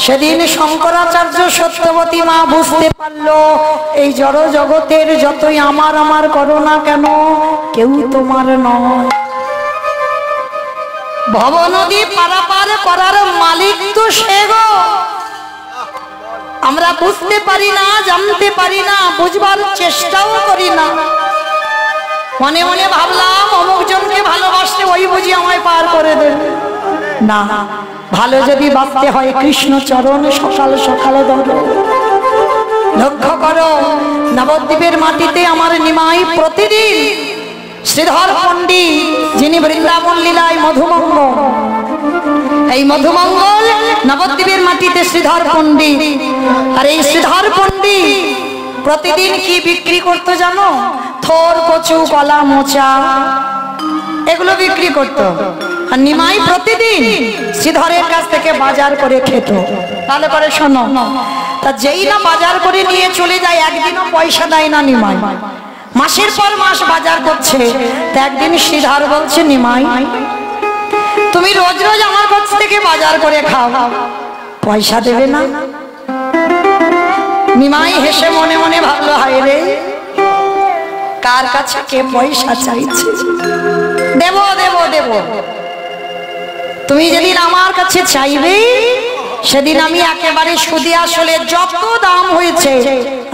সেদিন শঙ্করাচার্য সত্যবতী মা বুঝতে পারলো এই জড় জগতের যতই আমার আমার করো না কেন কেউ তোমার নয়। ভব নদী পারাপার করার মালিক তো সে গো। আমরা বুঝতে পারি না, জানতে পারি না, বুঝবার চেষ্টাও করি না। মনে মনে ভাবলাম অমুক জনকে ভালোবাসতে ওই বুঝি আমায় পার করে দেবে। না, ভালো যদি বাঁচতে হয় কৃষ্ণ চরণ সকাল সকাল ধরো। লক্ষ্য করো, নবদ্বীপের মাটিতে আমার নিমাই প্রতিদিন শ্রীধর পণ্ডিত, যিনি বৃন্দাবন লীলায় মধুমঙ্গল, এই মধুমঙ্গল নবদ্বীপের মাটিতে শ্রীধর পণ্ডিত। আর এই শ্রীধর পণ্ডিত প্রতিদিন কি বিক্রি করতো জানো? থোর, কচু, কলা, মোচা এগুলো বিক্রি করতো। আর নিমাই প্রতিদিন শ্রীধরের কাছ থেকে বাজার করে খেত। তাহলে করে শোনো, তা যেই না বাজার করে নিয়ে চলে যায় একদিনও পয়সা দেয় না নিমাই। মাসের পর মাস বাজার করছে। তা একদিন শ্রীধর বলছে, নিমাই তুমি রোজ রোজ আমার কাছ থেকে বাজার করে খাও, পয়সা দেবে না? নিমাই হেসে মনে মনে ভাবলো, হায় রে, কার কাছে কে পয়সা চাইছে? দেব দেব দেব। তুমি যেদিন আমার কাছে চাইবে সেদিন আমি একেবারে সুদে আসলে যত দাম হয়েছে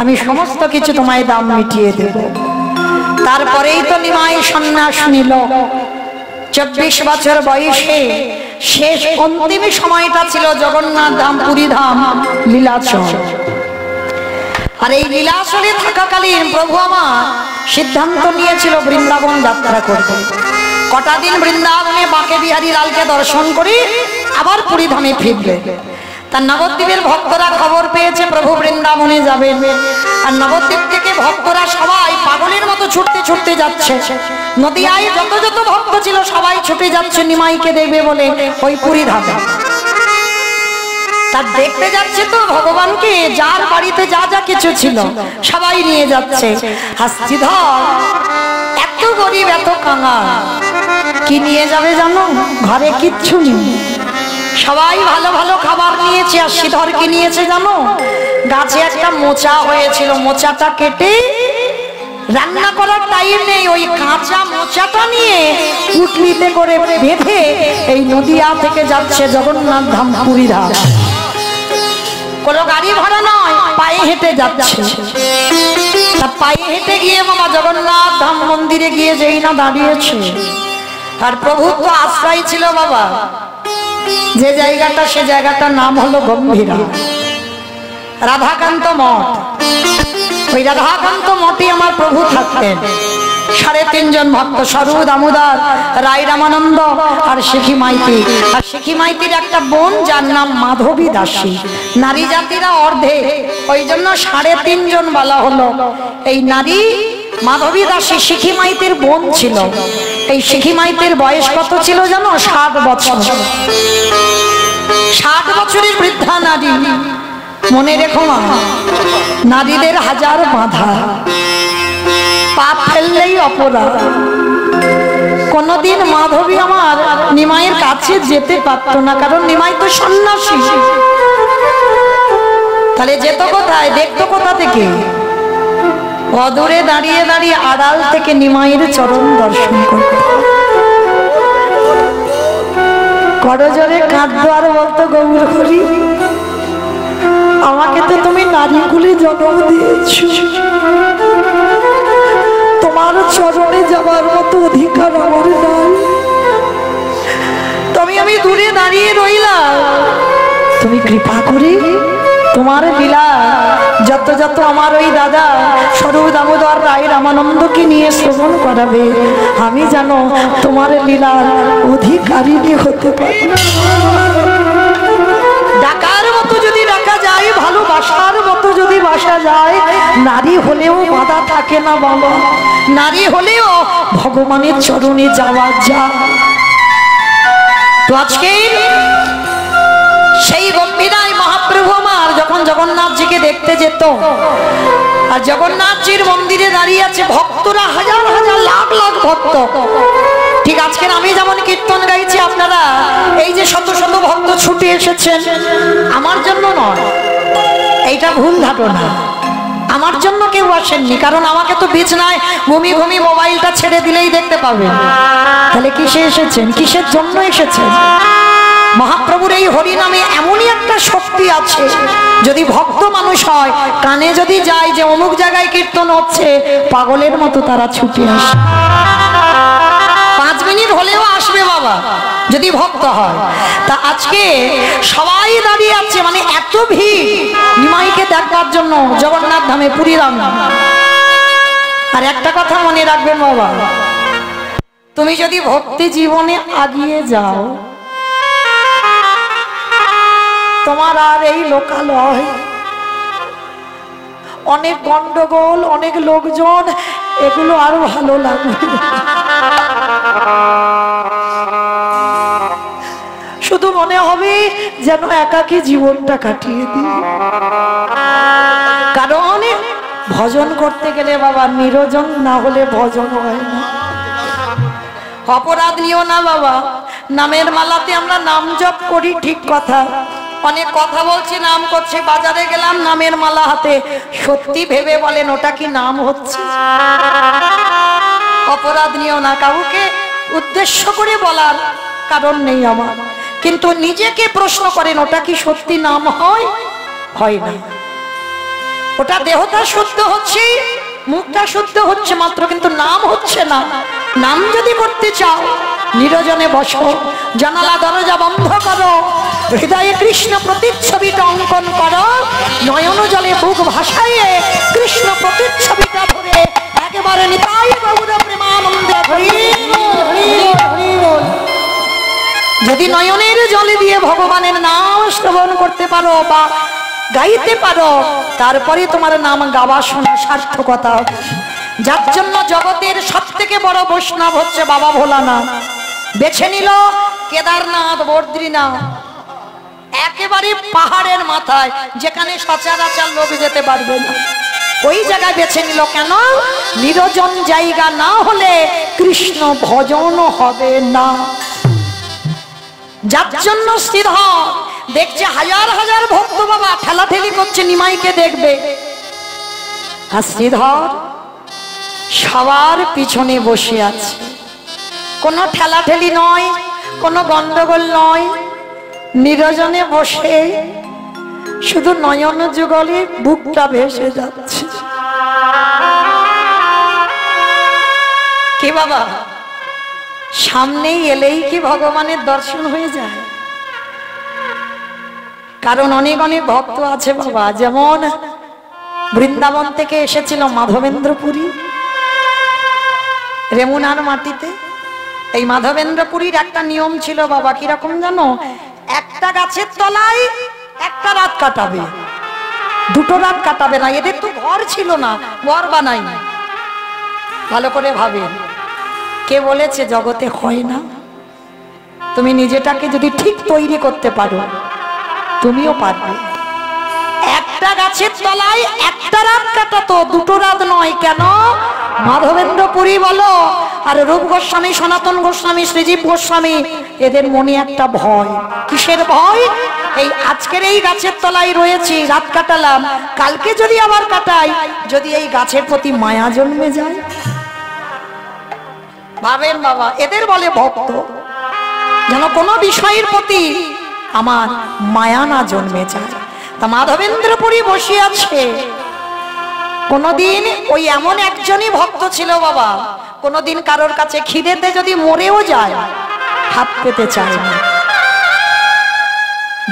আমি সমস্ত কিছু তোমায় দাম মিটিয়ে দেব। তারপরেই তো নিমাই সন্ন্যাস নিল। 24 বছর বয়সে শেষ অন্তিম সময়টা ছিল জগন্নাথ ধাম পুরী ধাম লীলাচল। আর এই লীলাচলে থাকাকালীন প্রভু আমার সিদ্ধান্ত নিয়েছিল বৃন্দাবন যাত্রা করবে। কটা দিন বৃন্দাবনে বাঁকে বিহারী লালকে দর্শন করি আবার পুরী ধামে ফিরবে। তার নবদ্বীপের ভক্তরা খবর পেয়েছে প্রভু বৃন্দাবনে যাবেন। আর নবদ্বীপ থেকে ভক্তরা সবাই পাগলের মতো ছুটতে ছুটতে যাচ্ছে। নদিয়ায় যত যত ভক্ত ছিল সবাই ছুটে যাচ্ছে নিমাইকে দেখবে বলে ওই পুরী ধামে। তার দেখতে যাচ্ছে তো ভগবানকে, যার বাড়িতে যা যা কিছু ছিল সবাই নিয়ে যাচ্ছে। হাসিধর এত গরিব এত কাঙাল, কি নিয়ে যাবে জানো? ঘরে কিচ্ছু নেই। সবাই ভালো ভালো খাবার নিয়েছে, আর শ্রীধর কি নিয়েছে জানো? গাছে একটা মোচা হয়েছিল, মোচাটা কেটে রান্না করার টাইম নেই, ওই কাঁচা মোচাটা নিয়ে পুটলিতে করে বেঁধে এই নদিয়া থেকে যাচ্ছে জগন্নাথ ধাম পুরী ধাম। কোনো গাড়ি ভাড়া নয়, পায়ে হেঁটে যাচ্ছে। পায়ে হেঁটে গিয়ে বাবা জগন্নাথ ধাম মন্দিরে গিয়ে যেই না দাঁড়িয়েছে, আর প্রভু তো আশ্রয় ছিল বাবা যে জায়গাটা, সে জায়গাটার নাম হলো গম্ভীরা রাধাকান্ত মঠ। ওই রাধাকান্ত মঠে আমার প্রভু থাকতেন। 3.5 জন ভক্ত, স্বরূপ দামোদর, রায় রামানন্দ আর শিখি মাইতি। আর শিখি মাইতির একটা বোন যার নাম মাধবী দাসী। নারী জাতিরা অর্ধে, ওই জন্য 3.5 জন বলা হলো। এই নারী মাধবী দাসী শিখি মাইতির বোন ছিল। এই শিখি মাইতির বয়স কত ছিল জানো? 60 বছর। 60 বছরের বৃদ্ধা নারী। মনে রেখো মা, নারীদের হাজার বাধা, পাপ ফেললেই অপরাধ। কোনদিন মাধবী আমার নিমাইয়ের কাছে যেতে পারতো না, কারণ নিমাই তো সন্ন্যাসী। তাহলে যেত কোথায়, দেখতো কোথা থেকে? অদূরে দাঁড়িয়ে দাঁড়িয়ে আড়াল থেকে নিমাইয়ের চরণ দর্শন করতো। করজোরে কাঁদতো আর বলতো, গৌর হরি, আমাকে তো তুমি নারী কুলে জন্ম দিয়েছো, তোমার চরণে যাবার মতো অধিকার আমার নাই। তবে আমি দূরে দাঁড়িয়ে রইলাম, তুমি কৃপা করে তোমার লীলা যত যত আমার ওই দাদা স্বরূপ দামোদর রায় রামানন্দকে নিয়ে শ্রবণ করাবে, আমি জানো তোমার লীলার অধিকারিণী হতে পারি। ডাকার মতো যদি ডাকা যায়, ভালোবাসার মতো যদি বাসা যায়, নারী হলেও বাধা থাকে না বাবা। নারী হলেও ভগবানের চরণে যাওয়া যায়। তো আজকে সেই গম্ভীরায় মহাপ্রভু আমার যখন জগন্নাথজিকে দেখতে যেত, আর জগন্নাথজির মন্দিরে দাঁড়িয়ে আছে ভক্তরা, হাজার হাজার লাখ লাখ ভক্ত। ঠিক আজকের আমি যেমন কীর্তন গাইছি, আপনারা এই যে শত শত ভক্ত ছুটে এসেছেন, আমার জন্য নয়, এইটা ভুল ধারণা। আমার জন্য কেউ আসেননি, কারণ আমাকে তো বিছনায় ঘুমি ঘুমি মোবাইলটা ছেড়ে দিলেই দেখতে পাবেন। তাহলে কিসে এসেছেন, কিসের জন্য এসেছেন? মহাপ্রভুর এই হরি নামে এমনই একটা শক্তি আছে, যদি ভক্ত মানুষ হয়, কানে যদি যায় যে অমুক জায়গায় কীর্তন হচ্ছে, পাগলের মতো তারা ছুটে আসে। 5 মিনিট হলেও আসবে বাবা, যদি ভক্ত হয়। তা আজকে সবাই দাঁড়িয়ে আছে, মানে এত ভিড় নিমাইকে দেখবার জন্য জগন্নাথ ধামে পুরী ধাম। আর একটা কথা মনে রাখবেন বাবা, তুমি যদি ভক্তি জীবনে আগিয়ে যাও, তোমার আর এই লোকালয়, অনেক গন্ডগোল, অনেক লোকজন, এগুলো আরো ভালো লাগবে। শুধু মনে হবে যেন একাকী জীবনটা কাটিয়ে দিই। কারণ ভজন করতে গেলে বাবা নিরজন না হলে ভজন হয় না। অপরাধ নিও না বাবা, নামের মালাতে আমরা নাম জপ করি, ঠিক কথা। অনেক কথা বলছি, নাম করছে, বাজারে গেলাম নামের মালা হাতে, সত্যি ভেবে বলেন ওটা কি নাম হচ্ছে? অপরাধ নিও না, কাউকে উদ্দেশ্য করে বলার কারণ নেই আমার, কিন্তু নিজেকে প্রশ্ন করেন ওটা কি সত্যি নাম হয়? হয় না। ওটা দেহটা শুদ্ধ হচ্ছে, মুখটা শুদ্ধ হচ্ছে মাত্র, কিন্তু নাম হচ্ছে না। নাম যদি করতে চাও নিরজনে বসো, জানালা দরজা বন্ধ করো, হৃদয়ে কৃষ্ণ প্রতিচ্ছবিটা অঙ্কন করো, নয়ন জলে বুক ভাসাইয়ে কৃষ্ণ প্রতিচ্ছবিটা ধরে একেবারে নিতাই গৌর প্রেমানন্দে যদি নয়নের জলে দিয়ে ভগবানের নাম শ্রবণ করতে পারো বা গাইতে পারো, তারপরে তোমার নাম গাওয়া শোনা সার্থকতা। যার জন্য জগতের সব থেকে বড় বৈষ্ণব হচ্ছে বাবা ভোলানাথ। বেছে নিল কেদারনাথ, বদ্রীনাথ, একেবারে পাহাড়ের মাথায়, যেখানে সচরাচর লোক যেতে পারবে না, ওই জায়গায় বেছে নিল। কেন? নিরজন জায়গা না হলে কৃষ্ণ ভজন হবে না। যার জন্য শ্রীধর দেখছে হাজার হাজার ভক্ত বাবা ঠেলাঠেলি করছে নিমাইকে দেখবে, আর শ্রীধর সবার পিছনে বসে আছে। কোনো ঠেলাঠেলি নয়, কোনো গন্ডগোল নয়, নিরজনে বসে শুধু নয়ন যুগলে বুকটা ভেসে যাচ্ছে। কি বাবা, সামনেই এলেই কি ভগবানের দর্শন হয়ে যায়? কারণ অনেক অনেক ভক্ত আছে বাবা, যেমন বৃন্দাবন থেকে এসেছিল মাধবেন্দ্রপুরী, রেমুনার মাটিতে। এই মাধবেন্দ্রপুরীর একটা নিয়ম ছিল বাবা, কিরকম জানো? একটা গাছের তলায় একটা রাত কাটাবে, দুটো রাত কাটাবে না। এদের তো ঘর ছিল না, ঘর বানাই। ভালো করে ভাবেন, কে বলেছে জগতে হয় না? তুমি নিজেটাকে যদি ঠিক তৈরি করতে পারো তুমিও পারবে। একটা গাছের তলায় একটা রাত কাটাতো, দুটো রাত নয়। কেন? মাধবেন্দ্রপুরী বলো আর রূপ গোস্বামী, সনাতন গোস্বামী, শ্রীজীব গোস্বামী, এদের মনে একটা ভয়। কিসের ভয়? এই আজকের এই গাছের তলায় রয়েছি, রাত কাটালাম, কালকে যদি আবার কাটাই, যদি এই গাছের প্রতি মায়া জন্মে যায়। ভাবেন বাবা, এদের বলে ভক্ত, যেন কোনো বিষয়ের প্রতি আমার মায়া না জন্মে যায়। তা মাধবেন্দ্রপুরী বসে আছে। কোনদিন ওই এমন একজনই ভক্ত ছিল বাবা, কোনদিন কারোর কাছে খিদেতে যদি মরেও যায় হাত পেতে চায় না।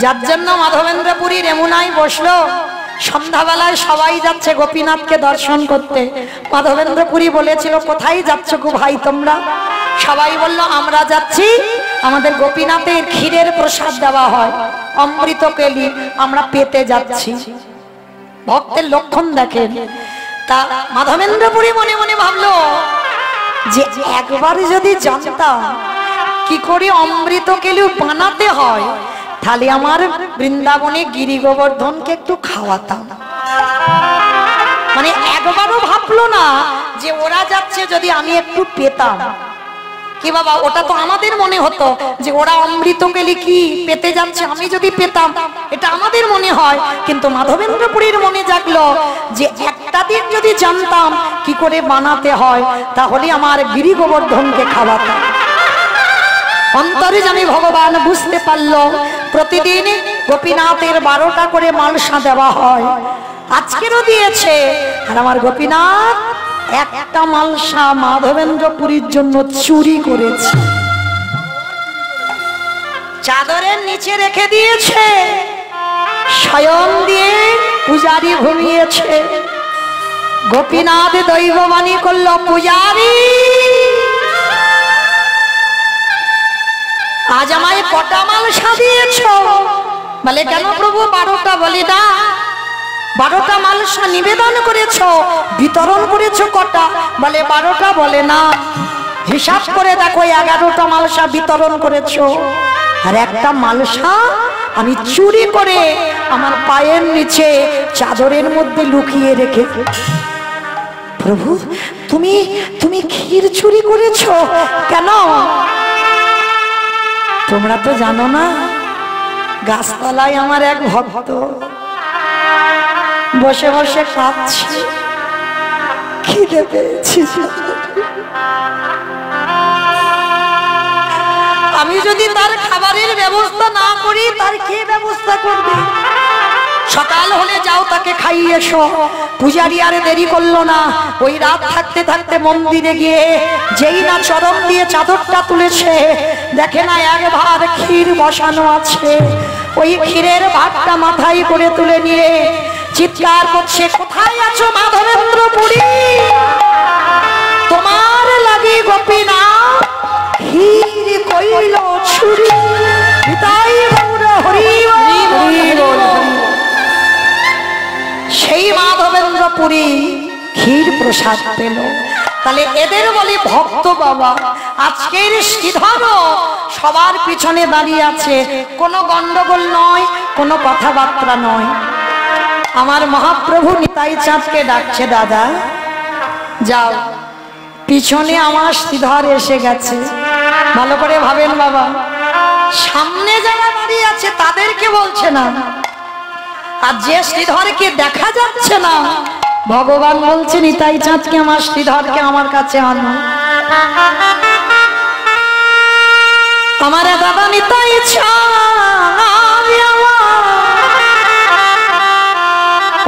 যার জন্য মাধবেন্দ্রপুরী রেমুনায় বসলো। সন্ধ্যাবেলায় সবাই যাচ্ছে গোপীনাথকে দর্শন করতে। মাধবেন্দ্রপুরী বলেছিল, কোথায় যাচ্ছ গো ভাই তোমরা? সবাই বলল, আমরা যাচ্ছি, আমাদের গোপীনাথের ক্ষীরের প্রসাদ দেওয়া হয়, অমৃত কেলি, আমরা পেতে যাচ্ছি। ভক্তের লক্ষণ দেখেন। তা মাধবেন্দ্রপুরী মনে মনে ভাবলো যে একবার যদি জানতাম কি করে অমৃত কেলি বানাতে হয়, তাহলে আমার বৃন্দাবনে গিরি গোবর্ধনকে একটু খাওয়াতাম। মানে একবারও ভাবলো না যে ওরা যাচ্ছে, যদি আমি একটু পেতাম। কি বাবা, ওটা তো আমাদের মনে হতো যে ওরা অমৃত কেলি কি পেতে যাচ্ছে, আমি যদি পেতাম, এটা আমাদের মনে হয়। কিন্তু মাধবেন্দ্রপুরীর মনে জাগলো যে একটা দিন যদি জানতাম কি করে বানাতে হয়, তাহলে আমার গিরি গোবর্ধনকে খাওয়াতাম। অন্তরে জানি ভগবান বুঝতে পারলো, প্রতিদিন গোপীনাথের 12টা করে মালসা দেওয়া হয়, আজকেরও দিয়েছে। আর আমার গোপীনাথ একটা মালসা মাধবেন্দ্রপুরীর জন্য চুরি করেছে, চাদরের নিচে রেখে দিয়েছে, স্বয়ং দিয়ে পূজারি ঘুমিয়েছে। গোপীনাথ দৈববাণী করলো, পূজারি আজ আমায় কটা মালসা দিয়েছ? বলে, কেন প্রভু? 12টা। বলি না, 12টা মালসা নিবেদন করেছ, বিতরণ করেছ কটা? বলে 12টা। বলে না, হিসাব করে দেখো, 11টা মালসা বিতরণ করেছ, আর একটা মালসা আমি চুরি করে আমার পায়ের নিচে চাদরের মধ্যে লুকিয়ে রেখে। প্রভু, তুমি ক্ষীর চুরি করেছ কেন? তোমরা তো জানো না, গাছতলায় আমার এক ভক্ত বসে বসে খাচ্ছে, খিদে পেয়েছি। আমি যদি তার খাবারের ব্যবস্থা না করি, তার কে ব্যবস্থা করবে? সকাল হলে যাও তাকে খাইয়ে এসো। পূজারি আর দেরি করলো না, ওই রাত থাকতে থাকতে মন্দিরে গিয়ে যেই না চরণ দিয়ে চাদরটা তুলেছে, দেখে না এক ভার ক্ষীর বসানো আছে। ওই ক্ষীরের ভাতটা মাথায় করে তুলে নিয়ে চিৎকার করছে, কোথায় আছো মাধবেন্দ্র পুরী? তোমার লাগি গোপীনা ক্ষীর কইল ছুরি। নিতাই গৌর হরি বল। সেই মাধবেন্দ্র পুরী ক্ষীর প্রসাদ পেল। তাহলে এদের বলি ভক্ত বাবা। আজকের শ্রীধর সবার পিছনে দাঁড়িয়ে আছে, কোনো গন্ডগোল নয়, কোনো কথাবার্তা নয়। আমার মহাপ্রভু নিতাই চাঁদকে ডাকছে, দাদা যাও, পিছনে আমার শ্রীধর এসে গেছে। ভালো করে ভাবেন বাবা, সামনে যারা দাঁড়িয়ে আছে তাদেরকে বলছে না, আর যে শ্রীধরকে দেখা যাচ্ছে না ভগবান বলছে নিতাই চাঁদকে আমার শ্রীধরকে আমার কাছে আনো। আমার দাদা নিতাই চাঁদ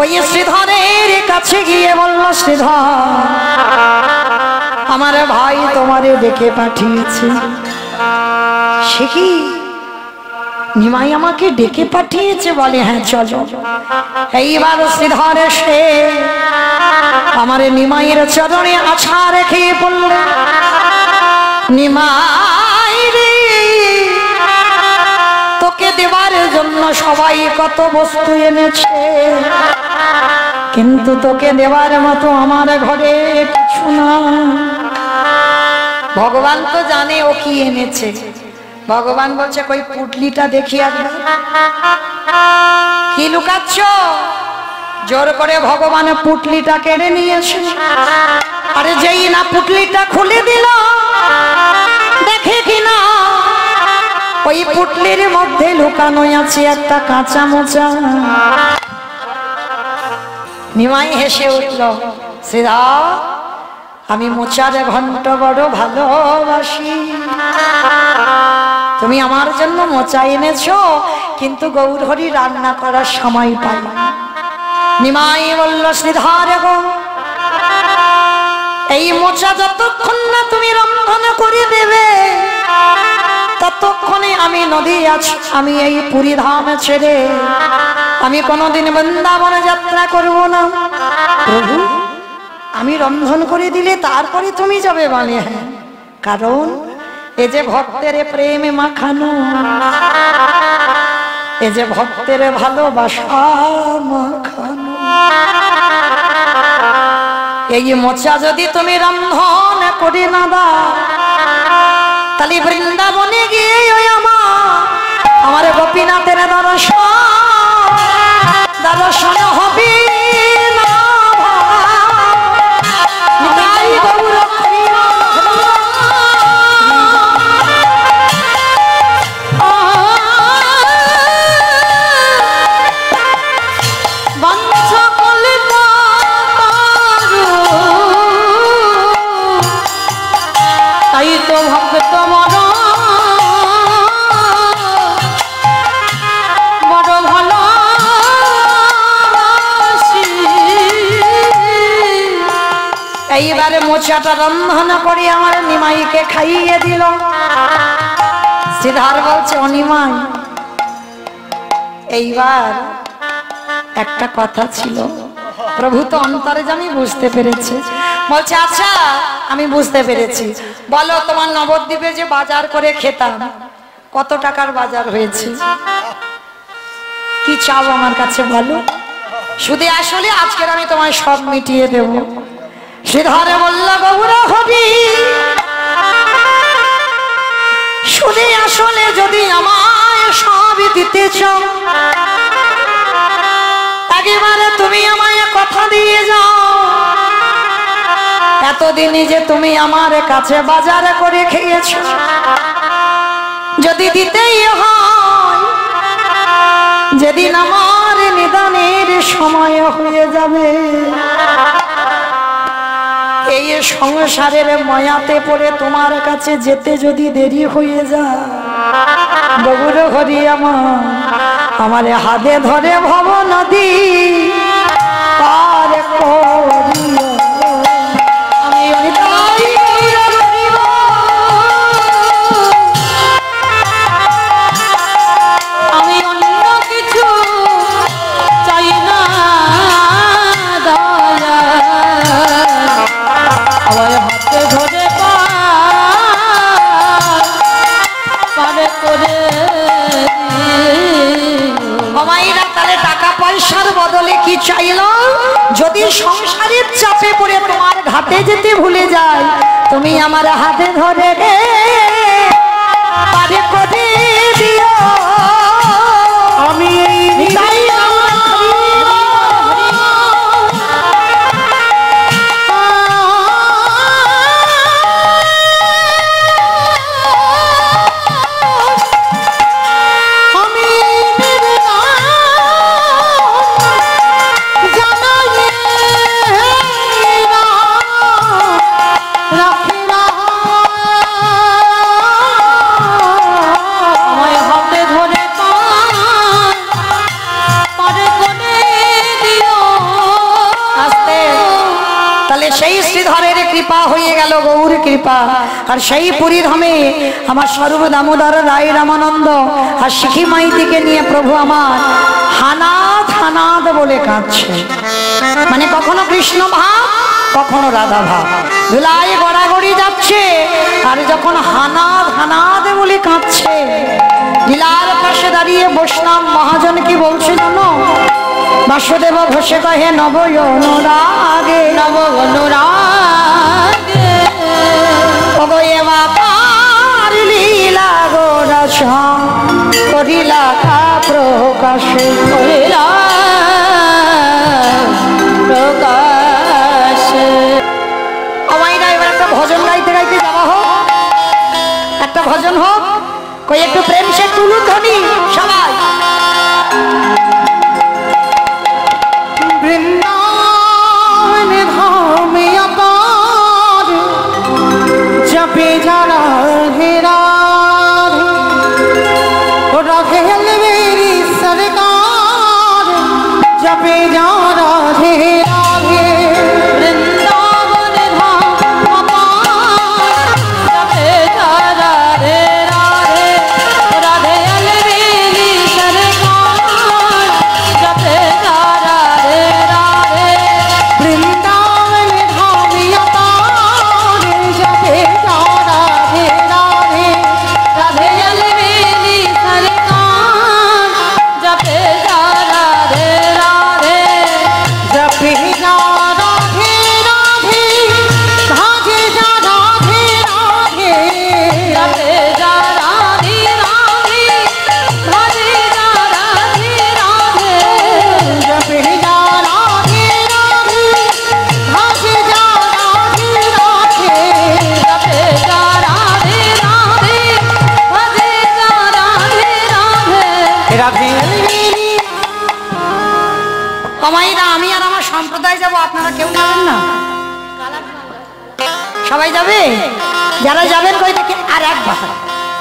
ওই শ্রীধরের কাছে গিয়ে বলল, শ্রীধর আমার ভাই তোমারে ডেকে পাঠিয়েছে। সে কি নিমাই আমাকে ডেকে পাঠিয়েছে? বলে হ্যাঁ চলো। এইবার শ্রীধর এসে আমার নিমাইয়ের চরণে আছা রেখে পড়ল, নিমাই রে তোকে দেবার জন্য সবাই কত বস্তু এনেছে, কিন্তু তোকে দেবার মতো আমার ঘরে কিছু না। ভগবান তো জানে ও কি এনেছে। ভগবান বলছে কই পুটলিটা দেখি একবার। কি লুকাচ্ছ? জোর করে ভগবান পুটলিটা কেড়ে নিয়েছে। আরে যেই না পুটলিটা খুলে দিল, দেখে কিনা ওই পুটলির মধ্যে লুকানো আছে একটা কাঁচা মোচা। নিমাই হেসে উঠল, শ্রীধা আমি মোচার ঘন্ট বড় ভালোবাসি, তুমি আমার জন্য মোচা এনেছো, কিন্তু গৌরহরি রান্না করার সময় পাই। নিমাই বলল, শ্রীধর গো এই মোচা যতক্ষণ না তুমি রন্ধন করে দেবে ততক্ষণে আমি নদী আছি, আমি এই পুরী ধাম ছেড়ে আমি কোনোদিন বৃন্দাবনে যাত্রা করব না। প্রভু আমি রন্ধন করে দিলে তারপরে তুমি যাবে? বলে হ্যাঁ, কারণ এ যে ভক্তের প্রেমে মাখানো, এ যে ভক্তের ভালোবাসা মাখানো, এই মোচা যদি তুমি রন্ধন করে না দাও তাহলে বৃন্দাবনে গিয়ে ওই আমার গোপীনাথের দর্শন হবে না। তাই তো ভক্ত মন বড় ভালো। এইবারে মোচাটা রন্ধন করে আমার নিমাইকে খাইয়ে দিল। শ্রীধর বলছে, ও নিমাই এইবার একটা কথা ছিল। প্রভু তো অন্তরে জানি বুঝতে পেরেছে। বলছে আচ্ছা আমি বুঝতে পেরেছি, বলো তোমার নবদ্বীপে যে বাজার করে খেতাম কত টাকার বাজার হয়েছে? কি চাও আমার কাছে বলো, শুধু আসলে আজকের আমি তোমায় সব মিটিয়ে দেব। শ্রীধরে বলল, গৌরহরি শুধু আসলে যদি আমায় সব দিতে চাও একেবারে তুমি আমায় কথা দিয়ে যাও, এতদিনই যে তুমি আমার কাছে বাজার করে খেয়েছো, যদি দিতেই হয় যেদিন আমার নিদানের সময় হয়ে যাবে, এই সংসারের মায়াতে পড়ে তোমার কাছে যেতে যদি দেরি হয়ে যায় গৌর হরি আমার হাতে ধরে ভব নদী পার করিও। আমি অনিতাই গৌর হরিব, আমি অন্য কিছু চাই না দয়া, আমার হাতে ধরে পারে করে। মামাইরা তাহলে টাকা পয়সার বদলে কি চাইলো? যদি সংসারের চাপে পড়ে তোমার ঘাটে যেতে ভুলে যায়, তুমি আমার হাতে ধরে পারে করে দিও। আমি তাই সেই শ্রীধরের কৃপা হয়ে গেল, গৌর কৃপা। আর সেই পুরী ধামে আমার স্বরূপ দামোদর রায় রামানন্দ আর শিখি মাইতিকে নিয়ে প্রভু আমার হানাদ হানাদ বলে কাঁদছে। মানে কখনো কৃষ্ণ ভাব, কখনো রাধা ভাব, ধুলায় গড়াগড়ি যাচ্ছে। আর যখন হানাদ হানাদ বলে কাঁদছে, লীলার পাশে দাঁড়িয়ে বৈষ্ণব মহাজন কি বলছে জানো? বাসুদেব ঘোষে কহে নব অনুরাগে, নব অনুরাগে অবয়ে বাপার লীলা গোরস করিলা প্রকাশে, করিলা প্রকাশে। আমাইরা এবার একটা ভজন গাইতে গাইতে যাওয়া হোক, একটা ভজন হোক, কই একটু প্রেম সে তুলু ধ্বনি সবাই। वृंदावन धाम अपार जपे जा राधे राधे, राधे मेरी सरकार जपे जा राधे राधे। वृंदावन धाम अपार जपे जा राधे राधे, राधे मेरी सरकार जपे जा राधे राधे। वृंदावन धाम अपार जपे जा राधे राधे, राधे मेरी सरकार जपे जा राधे राधे। जपे जा राधे राधे, भाजे जा राधे राधे। जपे जा राधे राधे, भजे जा राधे राधे। जपे जा राधे राधे, भाजे जा राधे राधे। जपे जा राधे राधे, भजे जा राधे राधे। राधे কমাইরা আমি আর আমার সম্প্রদায় যাব, আপনারা কেউ যাবেন না? সবাই যাবে? যারা যাবেন কই দেখি আর একবার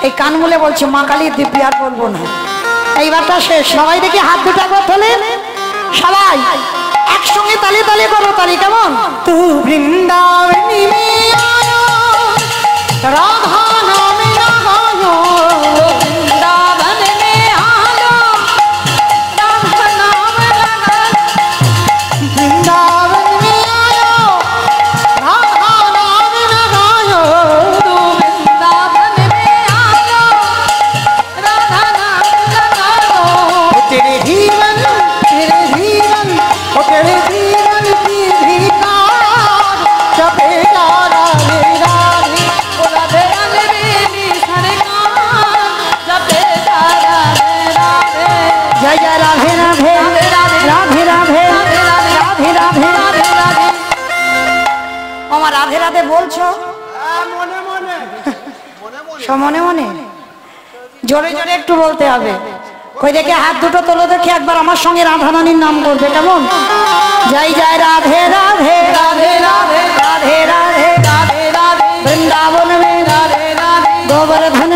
এই কান মুলে বলছে মা কালীর দিব্যি আর বলবো না, এইবারটা শেষ। সবাই দেখি হাত দুটো একবার তোলেন, সবাই একসঙ্গে তালি তালি করো, তালি কেমন? तू वृंदावन में आयो, राधा नाम लगायो। वृंदावन में आलो, राधा नाम लगा। वृंदावन में आयो, राधा नाम लगायो। तू वृंदावन में आलो, राधा नाम लगा लो। तेरे जीवन ओ तेरे जीवन की धिकार जपे जा राधे राधे। राधे राधे मेरी सरकार जपे जा राधे राधे। जय जय राधे राधे राधे राधे राधे राधे राधे राधे राधे। আমার রাধে রাধে বলছো সব মনে মনে? জোরে জোরে একটু বলতে হবে। কই দেখে হাত দুটো তোলো দেখে একবার আমার সঙ্গে রাধা রানীর নাম করবে, কেমন? জয় জয় রাধে রাধে রাধে রাধে রাধে রাধে রাধে রাধে। বৃন্দাবন में राधे राधे, गोवर्धन